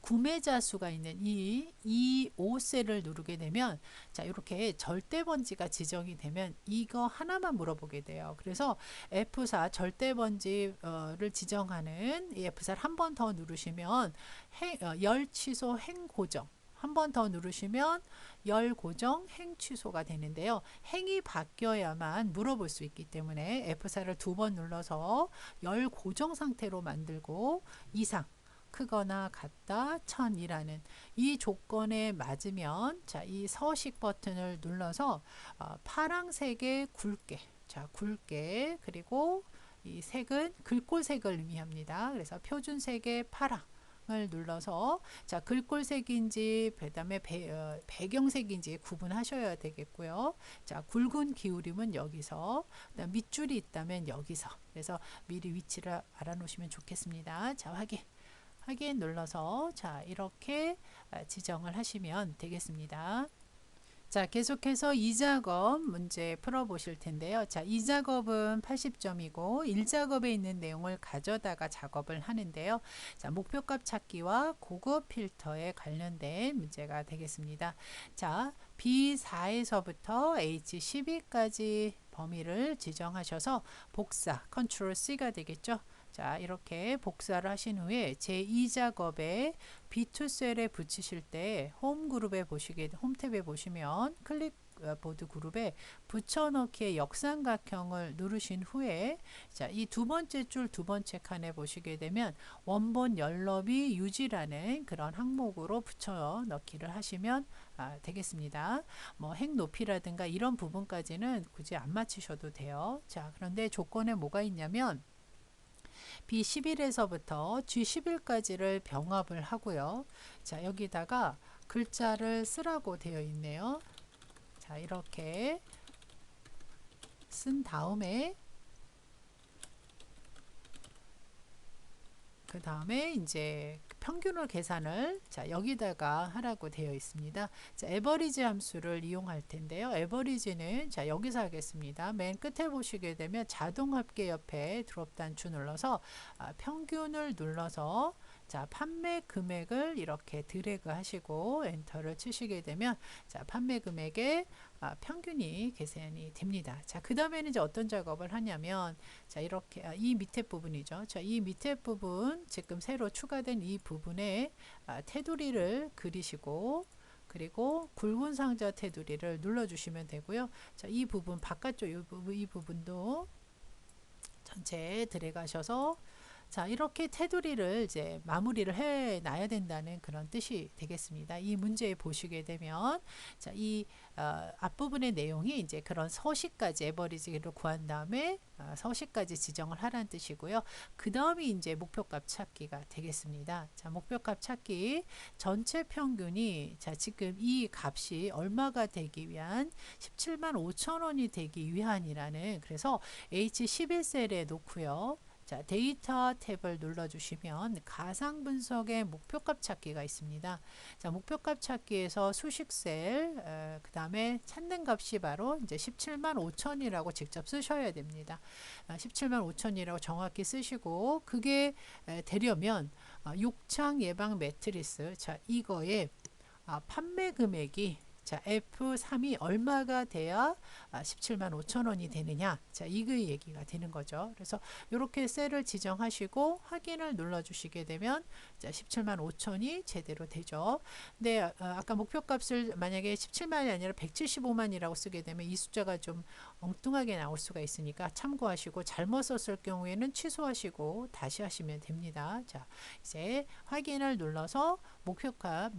구매자 수가 있는 이 5셀을 누르게 되면, 자, 이렇게 절대 번지가 지정이 되면 이거 하나만 물어보게 돼요. 그래서 F4 절대 번지를 지정하는 이 F4를 한 번 더 누르시면 열 취소 행 고정, 한 번 더 누르시면 열 고정 행 취소가 되는데요. 행이 바뀌어야만 물어볼 수 있기 때문에 F4를 두 번 눌러서 열 고정 상태로 만들고 이상 크거나 같다 1000이라는 이 조건에 맞으면, 자, 이 서식 버튼을 눌러서 파랑색의 굵게, 자, 굵게, 그리고 이 색은 글꼴색을 의미합니다. 그래서 표준색의 파랑 을 눌러서, 자, 글꼴색인지 그다음에 배경색인지 구분하셔야 되겠고요. 자, 굵은 기울임은 여기서, 그다음 밑줄이 있다면 여기서, 그래서 미리 위치를 알아놓으시면 좋겠습니다. 자, 확인 눌러서, 자, 이렇게 지정을 하시면 되겠습니다. 자, 계속해서 이 작업 문제 풀어보실 텐데요. 자, 이 작업은 80점이고 1작업에 있는 내용을 가져다가 작업을 하는데요. 자, 목표값 찾기와 고급 필터에 관련된 문제가 되겠습니다. 자, B4에서부터 H12까지 범위를 지정하셔서 복사, 컨트롤 C가 되겠죠. 자, 이렇게 복사를 하신 후에 제2작업에 B2셀에 붙이실 때 홈 그룹에 보시게, 홈 탭에 보시면 클릭 보드 그룹에 붙여넣기의 역삼각형을 누르신 후에 자, 이 두 번째 줄 두 번째 칸에 보시게 되면 원본 연럽이 유지라는 그런 항목으로 붙여넣기를 하시면 되겠습니다. 뭐 핵 높이라든가 이런 부분까지는 굳이 안 맞추셔도 돼요. 자, 그런데 조건에 뭐가 있냐면 B11에서부터 G11까지를 병합을 하고요. 자, 여기다가 글자를 쓰라고 되어 있네요. 자, 이렇게 쓴 다음에 그 다음에 이제 평균을 계산을 자 여기다가 하라고 되어 있습니다. 자, 에버리지 함수를 이용할 텐데요. 에버리지는 자 여기서 하겠습니다. 맨 끝에 보시게 되면 자동 합계 옆에 드롭 단추 눌러서 평균을 눌러서 자 판매 금액을 이렇게 드래그 하시고 엔터를 치시게 되면 자 판매 금액의 평균이 계산이 됩니다. 자, 그 다음에는 이제 어떤 작업을 하냐면 자 이렇게 이 밑에 부분이죠. 자, 이 밑에 부분 지금 새로 추가된 이 부분에 테두리를 그리시고 그리고 굵은 상자 테두리를 눌러주시면 되고요. 자, 이 부분 바깥쪽 이 부분도 전체 들어가셔서 자 이렇게 테두리를 이제 마무리를 해 놔야 된다는 그런 뜻이 되겠습니다. 이 문제에 보시게 되면 자이 앞부분의 내용이 이제 그런 서식까지 에버리지를 구한 다음에 서식까지 지정을 하라는 뜻이고요. 그 다음이 이제 목표값 찾기가 되겠습니다. 자 목표값 찾기 전체 평균이 자 지금 이 값이 얼마가 되기 위한 17만 5천 원이 되기 위한이라는 그래서 H11셀에 놓고요. 자, 데이터 탭을 눌러주시면 가상 분석의 목표값 찾기가 있습니다. 자, 목표값 찾기에서 수식셀, 그 다음에 찾는 값이 바로 이제 17만 5천이라고 직접 쓰셔야 됩니다. 17만 5천이라고 정확히 쓰시고 그게 되려면 욕창 예방 매트리스, 자, 이거에 판매 금액이 자 F3이 얼마가 돼야 17만 5천 원이 되느냐 자 이거 얘기가 되는 거죠. 그래서 이렇게 셀을 지정하시고 확인을 눌러 주시게 되면 자 17만 5천이 제대로 되죠. 근데 아까 목표값을 만약에 17만이 아니라 175만이라고 쓰게 되면 이 숫자가 좀 엉뚱하게 나올 수가 있으니까 참고하시고 잘못 썼을 경우에는 취소하시고 다시 하시면 됩니다. 자 이제 확인을 눌러서 목표값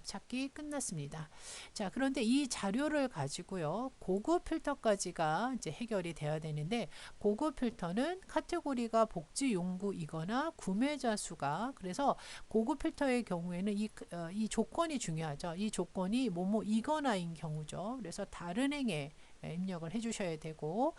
찾기 끝났습니다. 자, 그런데 이 자료를 가지고요. 고급 필터까지가 이제 해결이 되어야 되는데 고급 필터는 카테고리가 복지 용구이거나 구매자 수가 그래서 고급 필터의 경우에는 이 조건이 중요하죠. 이 조건이 뭐뭐이거나인 경우죠. 그래서 다른 행에 입력을 해주셔야 되고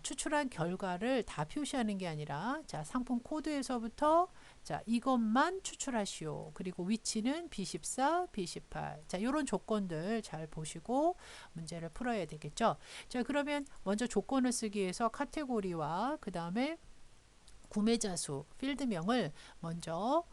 추출한 결과를 다 표시하는 게 아니라 자 상품 코드에서부터 자 이것만 추출하시오. 그리고 위치는 B14, B18 자 이런 조건들 잘 보시고 문제를 풀어야 되겠죠. 자 그러면 먼저 조건을 쓰기 위해서 카테고리와 그 다음에 구매자 수 필드명을 먼저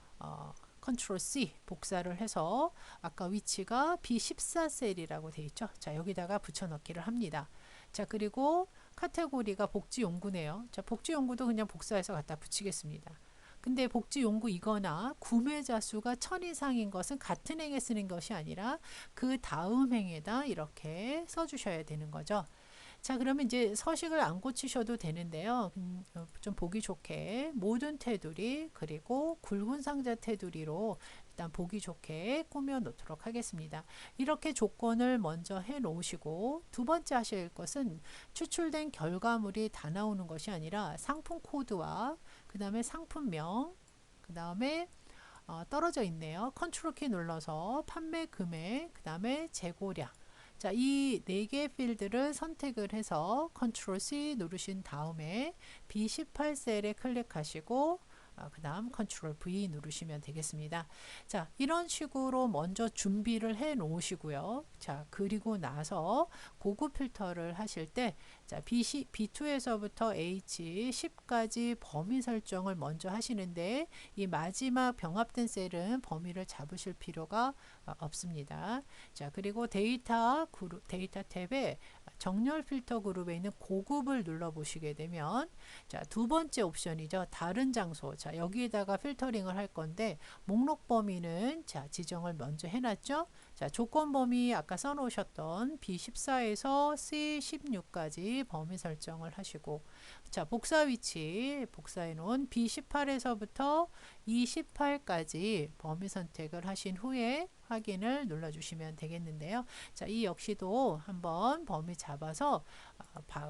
컨트롤 C 복사를 해서 아까 위치가 B14셀이라고 되어 있죠. 자 여기다가 붙여넣기를 합니다. 자 그리고 카테고리가 복지용구네요. 자 복지용구도 그냥 복사해서 갖다 붙이겠습니다. 근데 복지용구이거나 구매자 수가 1000 이상인 것은 같은 행에 쓰는 것이 아니라 그 다음 행에다 이렇게 써주셔야 되는 거죠. 자 그러면 이제 서식을 안 고치셔도 되는데요. 좀 보기 좋게 모든 테두리 그리고 굵은 상자 테두리로 일단 보기 좋게 꾸며 놓도록 하겠습니다. 이렇게 조건을 먼저 해 놓으시고 두 번째 하실 것은 추출된 결과물이 다 나오는 것이 아니라 상품 코드와 그 다음에 상품명 그 다음에 떨어져 있네요. 컨트롤 키 눌러서 판매 금액 그 다음에 재고량 자, 이 4개의 필드를 선택을 해서 컨트롤 C 누르신 다음에 B18셀에 클릭하시고 그 다음 컨트롤 V 누르시면 되겠습니다. 자 이런 식으로 먼저 준비를 해 놓으시고요. 자 그리고 나서 고급 필터를 하실 때 자 B2에서부터 H10까지 범위 설정을 먼저 하시는데 이 마지막 병합된 셀은 범위를 잡으실 필요가 없습니다. 자 그리고 데이터 탭에 정렬 필터 그룹에 있는 고급을 눌러 보시게 되면 자, 두 번째 옵션이죠. 다른 장소. 자, 여기에다가 필터링을 할 건데 목록 범위는 자, 지정을 먼저 해놨죠. 자, 조건 범위 아까 써놓으셨던 B14에서 C16까지 범위 설정을 하시고 자, 복사 위치 복사해 놓은 B18에서부터 E18까지 범위 선택을 하신 후에 확인을 눌러주시면 되겠는데요. 자, 이 역시도 한번 범위 잡아서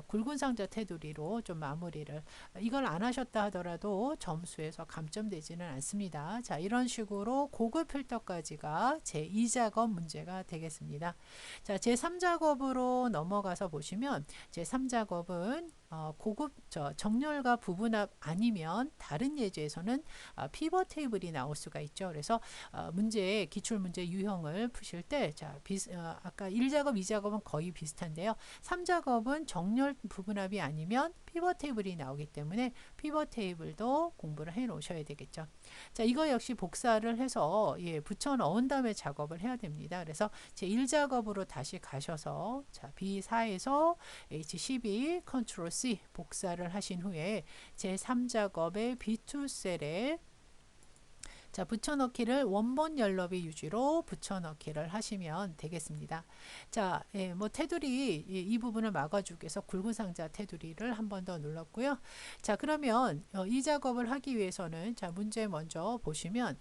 굵은 상자 테두리로 좀 마무리를 이걸 안 하셨다 하더라도 점수에서 감점되지는 않습니다. 자, 이런 식으로 고급 필터까지가 제2작업 문제가 되겠습니다. 자, 제3작업으로 넘어가서 보시면 제3작업은 고급 정렬과 부분합 아니면 다른 예제에서는 피벗 테이블이 나올 수가 있죠. 그래서 문제 기출 문제 유형을 푸실 때 자, 아까 1작업, 2작업은 거의 비슷한데요. 3작업은 정렬 부분합이 아니면 피벗 테이블이 나오기 때문에 피벗 테이블도 공부를 해 놓으셔야 되겠죠. 자, 이거 역시 복사를 해서 붙여 넣은 다음에 작업을 해야 됩니다. 그래서 제 1작업으로 다시 가셔서 자, B4에서 H12 컨트롤 C 복사를 하신 후에 제 3작업의 B2 셀에 자, 붙여넣기를 원본 연럽이 유지로 붙여넣기를 하시면 되겠습니다. 자, 뭐 테두리 이 부분을 막아주기 위해서 굵은 상자 테두리를 한 번 더 눌렀고요. 자, 그러면 이 작업을 하기 위해서는 자, 문제 먼저 보시면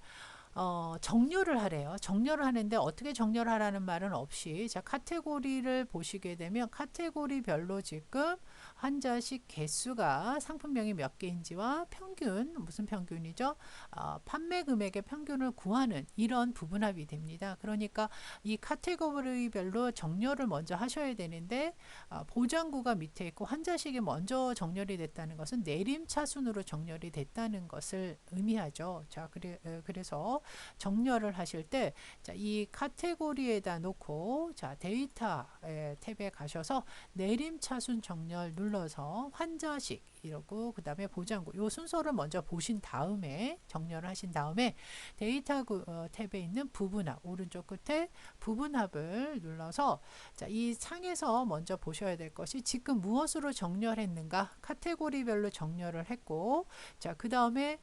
정렬을 하래요. 정렬을 하는데 어떻게 정렬하라는 말은 없이 자, 카테고리를 보시게 되면 카테고리별로 지금 환자식 개수가 상품명이 몇 개인지와 평균 무슨 평균이죠? 판매 금액의 평균을 구하는 이런 부분합이 됩니다. 그러니까 이 카테고리별로 정렬을 먼저 하셔야 되는데 보장구가 밑에 있고 환자식이 먼저 정렬이 됐다는 것은 내림차순으로 정렬이 됐다는 것을 의미하죠. 자, 그래서 정렬을 하실 때 이 카테고리에다 놓고 자, 데이터 탭에 가셔서 내림차순 정렬 눌러서 환자식 이러고 그 다음에 보장구 요 순서를 먼저 보신 다음에 정렬을 하신 다음에 데이터 탭에 있는 부분합 오른쪽 끝에 부분합을 눌러서 자, 이 창에서 먼저 보셔야 될 것이 지금 무엇으로 정렬했는가 카테고리별로 정렬을 했고 자, 그 다음에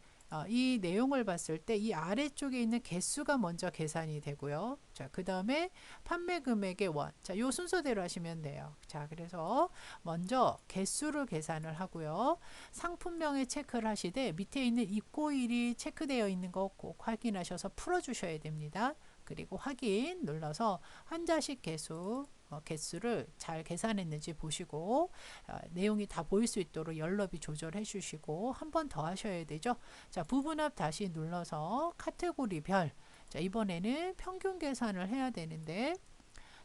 이 내용을 봤을 때 이 아래쪽에 있는 개수가 먼저 계산이 되고요. 자, 그 다음에 판매 금액의 원. 자, 요 순서대로 하시면 돼요. 자, 그래서 먼저 개수를 계산을 하고요. 상품명에 체크를 하시되 밑에 있는 입고일이 체크되어 있는 거 꼭 확인하셔서 풀어주셔야 됩니다. 그리고 확인 눌러서 환자식 개수를 잘 계산했는지 보시고 내용이 다 보일 수 있도록 연럽이 조절해 주시고 한 번 더 하셔야 되죠. 자, 부분합 다시 눌러서 카테고리별 자, 이번에는 평균 계산을 해야 되는데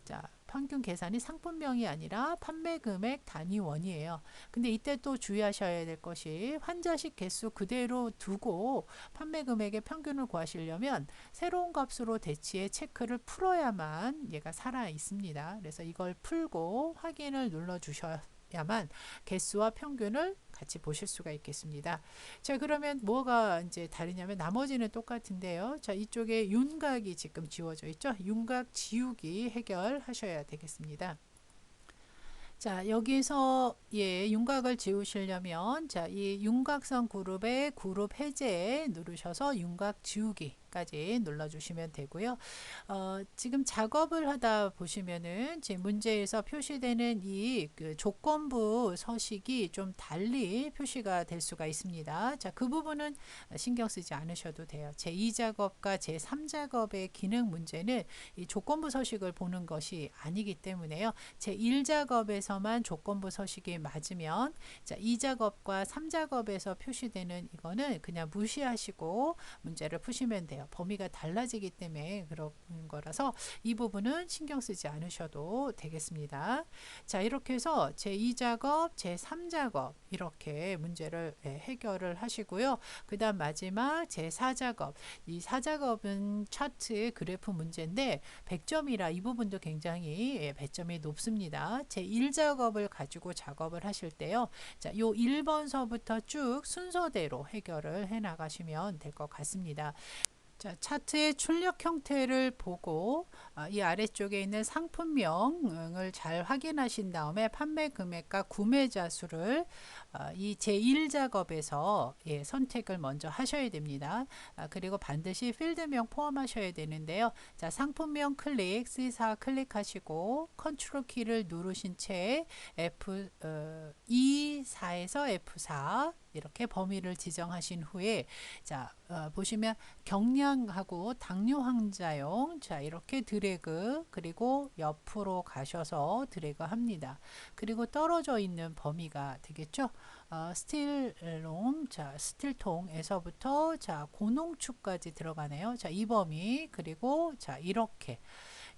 자, 평균 계산이 상품명이 아니라 판매 금액 단위원이에요. 근데 이때 또 주의하셔야 될 것이 환자식 개수 그대로 두고 판매 금액의 평균을 구하시려면 새로운 값으로 대치해 체크를 풀어야만 얘가 살아 있습니다. 그래서 이걸 풀고 확인을 눌러 주셔야만 개수와 평균을 같이 보실 수가 있겠습니다. 자, 그러면 뭐가 이제 다르냐면 나머지는 똑같은데요. 자, 이쪽에 윤곽이 지금 지워져 있죠. 윤곽 지우기 해결하셔야 되겠습니다. 자, 여기서 윤곽을 지우시려면 자, 이 윤곽선 그룹의 그룹 해제 누르셔서 윤곽 지우기까지 눌러주시면 되고요. 지금 작업을 하다 보시면은 지금 문제에서 표시되는 그 조건부 서식이 좀 달리 표시가 될 수가 있습니다. 자, 그 부분은 신경 쓰지 않으셔도 돼요. 제2작업과 제3작업의 기능 문제는 이 조건부 서식을 보는 것이 아니기 때문에요. 제1작업에서만 조건부 서식이 맞으면 자, 2작업과 3작업에서 표시되는 이거는 그냥 무시하시고 문제를 푸시면 돼요. 범위가 달라지기 때문에 그런 거라서 이 부분은 신경 쓰지 않으셔도 되겠습니다. 자, 이렇게 해서 제2작업, 제3작업 이렇게 문제를 해결을 하시고요. 그 다음 마지막 제4작업 이 4작업은 차트 그래프 문제인데 100점이라 이 부분도 굉장히 배점이 높습니다. 제1작업을 가지고 작업을 하실 때요. 자, 요 1번서부터 쭉 순서대로 해결을 해 나가시면 될 것 같습니다. 자, 차트의 출력 형태를 보고 이 아래쪽에 있는 상품명을 잘 확인하신 다음에 판매 금액과 구매자 수를 이 제1작업에서 선택을 먼저 하셔야 됩니다. 그리고 반드시 필드명 포함하셔야 되는데요. 자, 상품명 클릭, C4 클릭하시고 컨트롤 키를 누르신 채 E4에서 F4 이렇게 범위를 지정하신 후에 자, 보시면 경량하고 당뇨 환자용 자 이렇게 드래그 그리고 옆으로 가셔서 드래그 합니다. 그리고 떨어져 있는 범위가 되겠죠. 스틸롱 자 스틸통에서부터 자 고농축까지 들어가네요. 자 이 범위 그리고 자 이렇게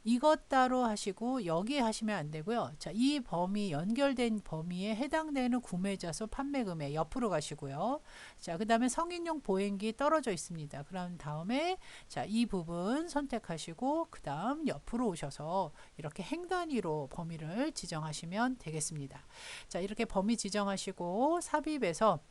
이것 따로 하시고 여기 하시면 안 되고요. 자, 이 범위 연결된 범위에 해당되는 구매자 수 판매 금액 옆으로 가시고요. 자, 그다음에 성인용 보행기 떨어져 있습니다. 그런 다음에 자, 이 부분 선택하시고 그다음 옆으로 오셔서 이렇게 행 단위로 범위를 지정하시면 되겠습니다. 자, 이렇게 범위 지정하시고 삽입에서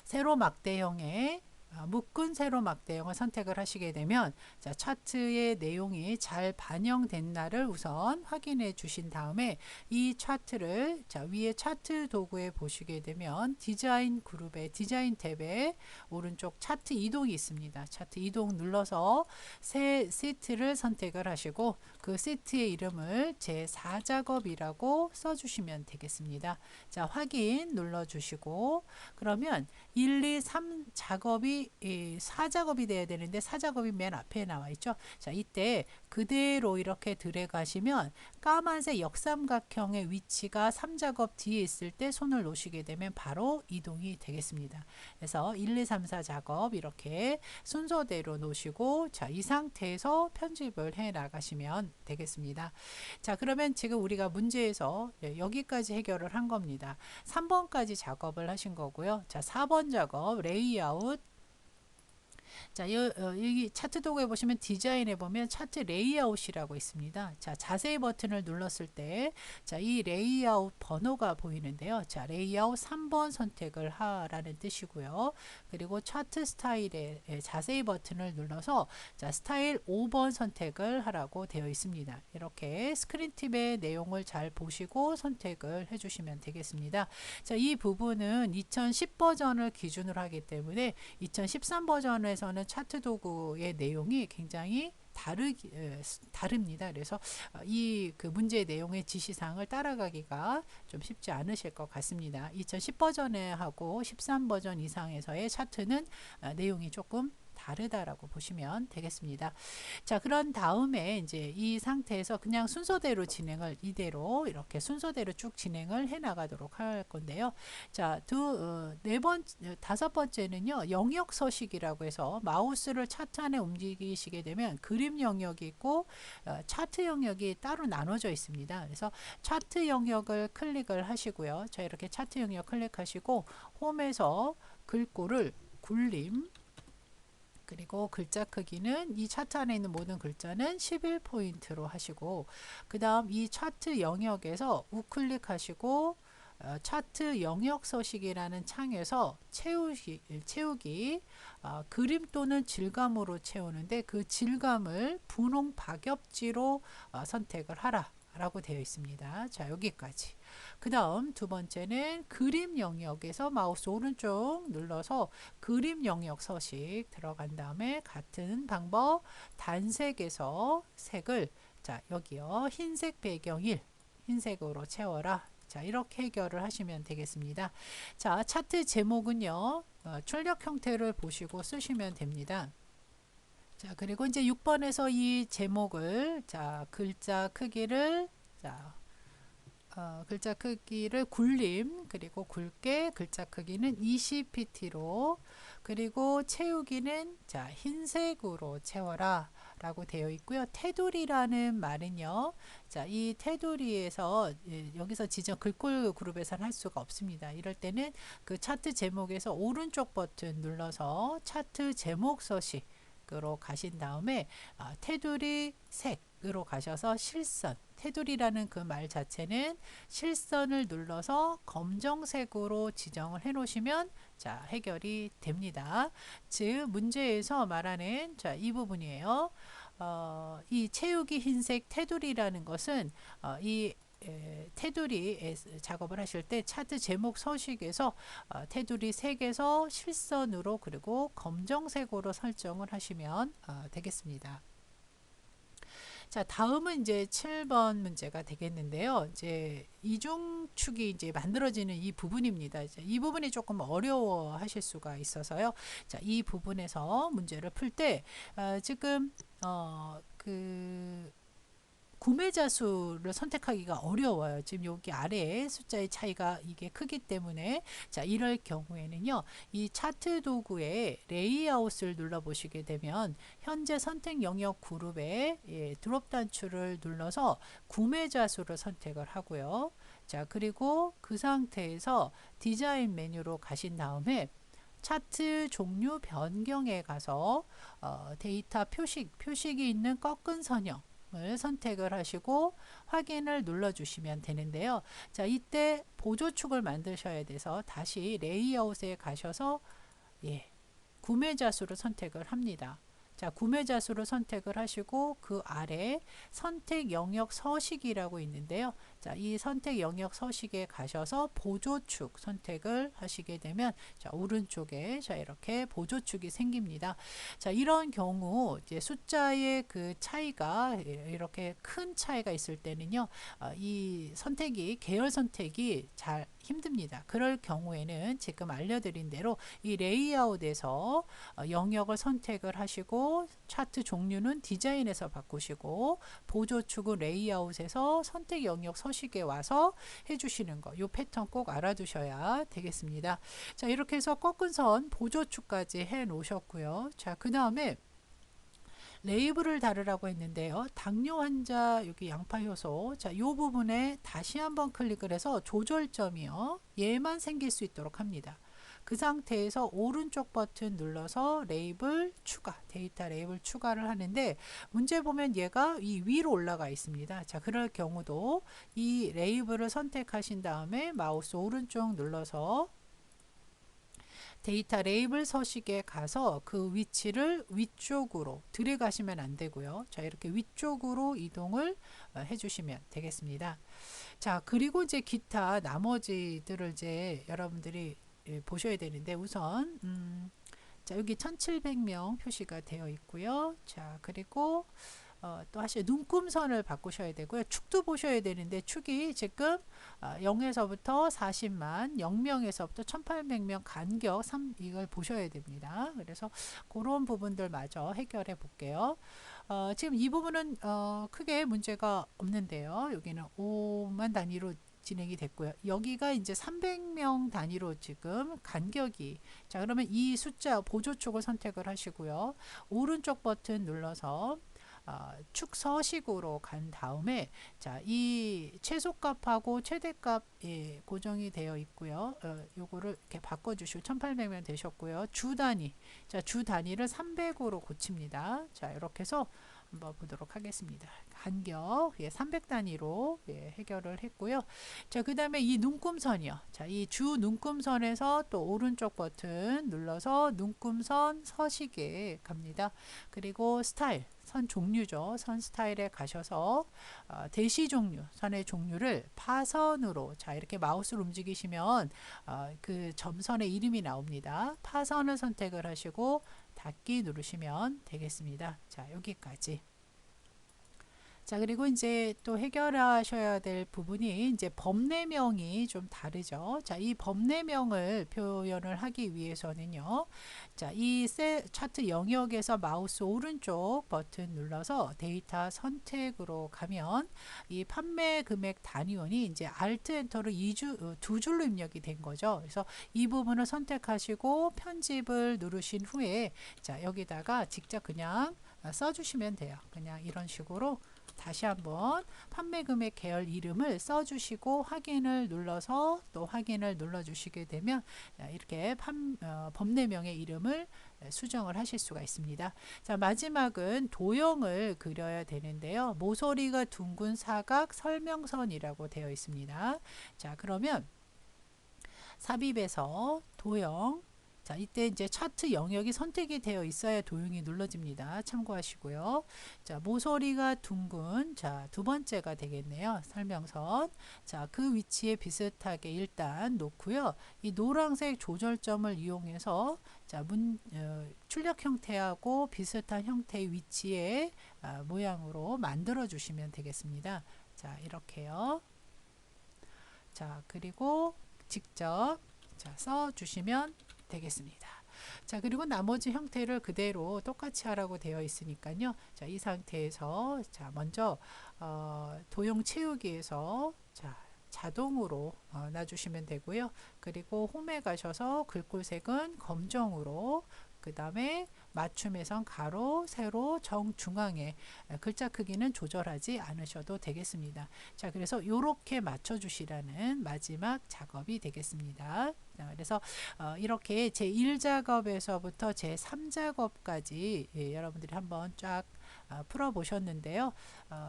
세로 막대형의 묶은 세로 막대형을 선택을 하시게 되면 자, 차트의 내용이 잘 반영됐나를 우선 확인해 주신 다음에 이 차트를 자, 위에 차트 도구에 보시게 되면 디자인 그룹의 디자인 탭에 오른쪽 차트 이동이 있습니다. 차트 이동 눌러서 새 시트를 선택을 하시고 그 시트의 이름을 제4작업이라고 써주시면 되겠습니다. 자, 확인 눌러주시고 그러면 1, 2, 3 작업이 4작업이 돼야 되는데 4작업이 맨 앞에 나와 있죠. 자, 이때 그대로 이렇게 들어가시면 까만색 역삼각형의 위치가 3작업 뒤에 있을 때 손을 놓으시게 되면 바로 이동이 되겠습니다. 그래서 1, 2, 3, 4 작업 이렇게 순서대로 놓으시고 자, 이 상태에서 편집을 해 나가시면 되겠습니다. 자, 그러면 지금 우리가 문제에서 여기까지 해결을 한 겁니다. 3번까지 작업을 하신 거고요. 자, 4번 작업 레이아웃 자, 여기 차트 도구에 보시면 디자인에 보면 차트 레이아웃이라고 있습니다. 자, 자세히 버튼을 눌렀을 때, 자, 이 레이아웃 번호가 보이는데요. 자, 레이아웃 3번 선택을 하라는 뜻이고요. 그리고 차트 스타일에 자세히 버튼을 눌러서, 자, 스타일 5번 선택을 하라고 되어 있습니다. 이렇게 스크린 팁의 내용을 잘 보시고 선택을 해주시면 되겠습니다. 자, 이 부분은 2010 버전을 기준으로 하기 때문에 2013 버전에서는 차트 도구의 내용이 굉장히 다릅니다. 그래서 이 그 문제 내용의 지시사항을 따라가기가 좀 쉽지 않으실 것 같습니다. 2010 버전에 하고 13 버전 이상에서의 차트는 내용이 조금 다르다라고 보시면 되겠습니다. 자, 그런 다음에 이제 이 상태에서 그냥 순서대로 진행을 이대로 이렇게 순서대로 쭉 진행을 해 나가도록 할 건데요. 자, 다섯 번째는요. 영역 서식이라고 해서 마우스를 차트 안에 움직이시게 되면 그림 영역이 있고 차트 영역이 따로 나눠져 있습니다. 그래서 차트 영역을 클릭을 하시고요. 자, 이렇게 차트 영역 클릭하시고 홈에서 글꼴을 굴림 그리고 글자 크기는 이 차트 안에 있는 모든 글자는 11포인트로 하시고 그 다음 이 차트 영역에서 우클릭하시고 차트 영역 서식이라는 창에서 채우기 그림 또는 질감으로 채우는데 그 질감을 분홍 박엽지로 선택을 하라 라고 되어 있습니다. 자, 여기까지. 그 다음 두 번째는 그림 영역에서 마우스 오른쪽 눌러서 그림 영역 서식 들어간 다음에 같은 방법 단색에서 색을 자, 여기요. 흰색 배경 1 흰색으로 채워라. 자, 이렇게 해결을 하시면 되겠습니다. 자, 차트 제목은요. 출력 형태를 보시고 쓰시면 됩니다. 자, 그리고 이제 6번에서 이 제목을 자, 글자 크기를 굴림 그리고 굵게 글자 크기는 20pt로 그리고 채우기는 자, 흰색으로 채워라 라고 되어 있고요. 테두리라는 말은요. 자, 이 테두리에서 여기서 지정 글꼴 그룹에서는 할 수가 없습니다. 이럴 때는 그 차트 제목에서 오른쪽 버튼 눌러서 차트 제목 서식 으로 가신 다음에 테두리 색 으로 가셔서 실선, 테두리라는 그 말 자체는 실선을 눌러서 검정색으로 지정을 해 놓으시면 자, 해결이 됩니다. 즉 문제에서 말하는 자, 이 부분이에요. 이 채우기 흰색 테두리라는 것은 이 테두리 작업을 하실 때 차트 제목 서식에서 테두리 색에서 실선으로 그리고 검정색으로 설정을 하시면 되겠습니다. 자, 다음은 이제 7번 문제가 되겠는데요. 이제 이중축이 이제 만들어지는 이 부분입니다. 이제 이 부분이 조금 어려워 하실 수가 있어서요. 자, 이 부분에서 문제를 풀 때, 지금, 구매자 수를 선택하기가 어려워요. 지금 여기 아래에 숫자의 차이가 이게 크기 때문에 자, 이럴 경우에는요. 이 차트 도구의 레이아웃을 눌러 보시게 되면 현재 선택 영역 그룹에 드롭 단추를 눌러서 구매자 수를 선택을 하고요. 자, 그리고 그 상태에서 디자인 메뉴로 가신 다음에 차트 종류 변경에 가서 데이터 표식이 있는 꺾은 선형 을 선택을 하시고 확인을 눌러 주시면 되는데요. 자, 이때 보조축을 만드셔야 돼서 다시 레이아웃에 가셔서 구매자 수를 선택을 합니다. 자, 구매자 수를 선택을 하시고 그 아래 선택 영역 서식이라고 있는데요. 자, 이 선택 영역 서식에 가셔서 보조축 선택을 하시게 되면 자, 오른쪽에 자, 이렇게 보조축이 생깁니다. 자, 이런 경우 이제 숫자의 그 차이가 이렇게 큰 차이가 있을 때는요. 이 선택이 계열 선택이 잘 힘듭니다. 그럴 경우에는 지금 알려드린 대로 이 레이아웃에서 영역을 선택을 하시고 차트 종류는 디자인에서 바꾸시고 보조축은 레이아웃에서 선택 영역 서식에 와서 해주시는 거, 이 패턴 꼭 알아두셔야 되겠습니다. 자, 이렇게 해서 꺾은 선 보조축까지 해 놓으셨고요. 자, 그 다음에 레이블을 다르라고 했는데요. 당뇨 환자 여기 양파 효소 자, 이 부분에 다시 한번 클릭을 해서 조절점이요. 얘만 생길 수 있도록 합니다. 그 상태에서 오른쪽 버튼 눌러서 레이블 추가, 데이터 레이블 추가를 하는데 문제 보면 얘가 이 위로 올라가 있습니다. 자, 그럴 경우도 이 레이블을 선택하신 다음에 마우스 오른쪽 눌러서 데이터 레이블 서식에 가서 그 위치를 위쪽으로 들어가시면 안 되고요. 자, 이렇게 위쪽으로 이동을 해주시면 되겠습니다. 자, 그리고 이제 기타 나머지들을 이제 여러분들이 보셔야 되는데 우선 자, 여기 1700명 표시가 되어 있고요. 자, 그리고 또 하실 눈금선을 바꾸셔야 되고요. 축도 보셔야 되는데 축이 지금 0에서부터 40만, 0명에서부터 1800명 간격 이걸 보셔야 됩니다. 그래서 그런 부분들마저 해결해 볼게요. 지금 이 부분은 크게 문제가 없는데요. 여기는 5만 단위로 진행이 됐고요. 여기가 이제 300명 단위로 지금 간격이 자, 그러면 이 숫자 보조축을 선택을 하시고요. 오른쪽 버튼 눌러서 축 서식으로 간 다음에 자, 이 최소값하고 최대값 고정이 되어 있고요. 요거를 이렇게 바꿔 주시고 1800명 되셨고요. 주 단위. 자, 주 단위를 300으로 고칩니다. 자, 이렇게 해서 한번 보도록 하겠습니다. 간격 300 단위로 해결을 했고요. 자, 그다음에 이 눈금선이요. 자, 이 주 눈금선에서 또 오른쪽 버튼 눌러서 눈금선 서식에 갑니다. 그리고 스타일 선 종류죠. 선 스타일에 가셔서 대시 종류, 선의 종류를 파선으로 자, 이렇게 마우스를 움직이시면 그 점선의 이름이 나옵니다. 파선을 선택을 하시고 닫기 누르시면 되겠습니다. 자, 여기까지. 자, 그리고 이제 또 해결하셔야 될 부분이 이제 범례명이 좀 다르죠. 자, 이 범례명을 표현을 하기 위해서는요. 자, 이 차트 영역에서 마우스 오른쪽 버튼 눌러서 데이터 선택으로 가면 이 판매 금액 단위원이 이제 Alt 엔터로 두 줄로 입력이 된 거죠. 그래서 이 부분을 선택하시고 편집을 누르신 후에 자, 여기다가 직접 그냥 써주시면 돼요. 그냥 이런 식으로 다시 한번 판매 금액 계열 이름을 써주시고 확인을 눌러서 또 확인을 눌러주시게 되면 이렇게 법례명의 이름을 수정을 하실 수가 있습니다. 자, 마지막은 도형을 그려야 되는데요. 모서리가 둥근 사각 설명선이라고 되어 있습니다. 자, 그러면 삽입에서 도형, 자, 이때 이제 차트 영역이 선택이 되어 있어야 도형이 눌러집니다. 참고하시고요. 자, 모서리가 둥근, 자, 두 번째가 되겠네요. 설명선. 자, 그 위치에 비슷하게 일단 놓고요. 이 노란색 조절점을 이용해서 자, 출력 형태하고 비슷한 형태의 위치에 모양으로 만들어 주시면 되겠습니다. 자, 이렇게요. 자, 그리고 직접 자, 써 주시면 되겠습니다. 자, 그리고 나머지 형태를 그대로 똑같이 하라고 되어 있으니까요. 자, 이 상태에서 자, 먼저 도형 채우기에서 자, 자동으로 놔주시면 되고요. 그리고 홈에 가셔서 글꼴색은 검정으로, 그 다음에 맞춤에선 가로, 세로, 정중앙에 글자 크기는 조절하지 않으셔도 되겠습니다. 자, 그래서 이렇게 맞춰주시라는 마지막 작업이 되겠습니다. 자, 그래서 이렇게 제1작업에서부터 제3작업까지 여러분들이 한번 쫙 풀어보셨는데요.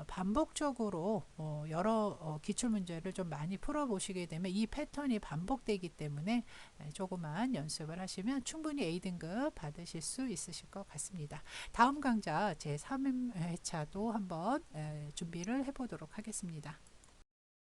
반복적으로 여러 기출문제를 좀 많이 풀어보시게 되면 이 패턴이 반복되기 때문에 조그만 연습을 하시면 충분히 A등급 받으실 수 있으실 것 같습니다. 다음 강좌 제3회차도 한번 준비를 해보도록 하겠습니다.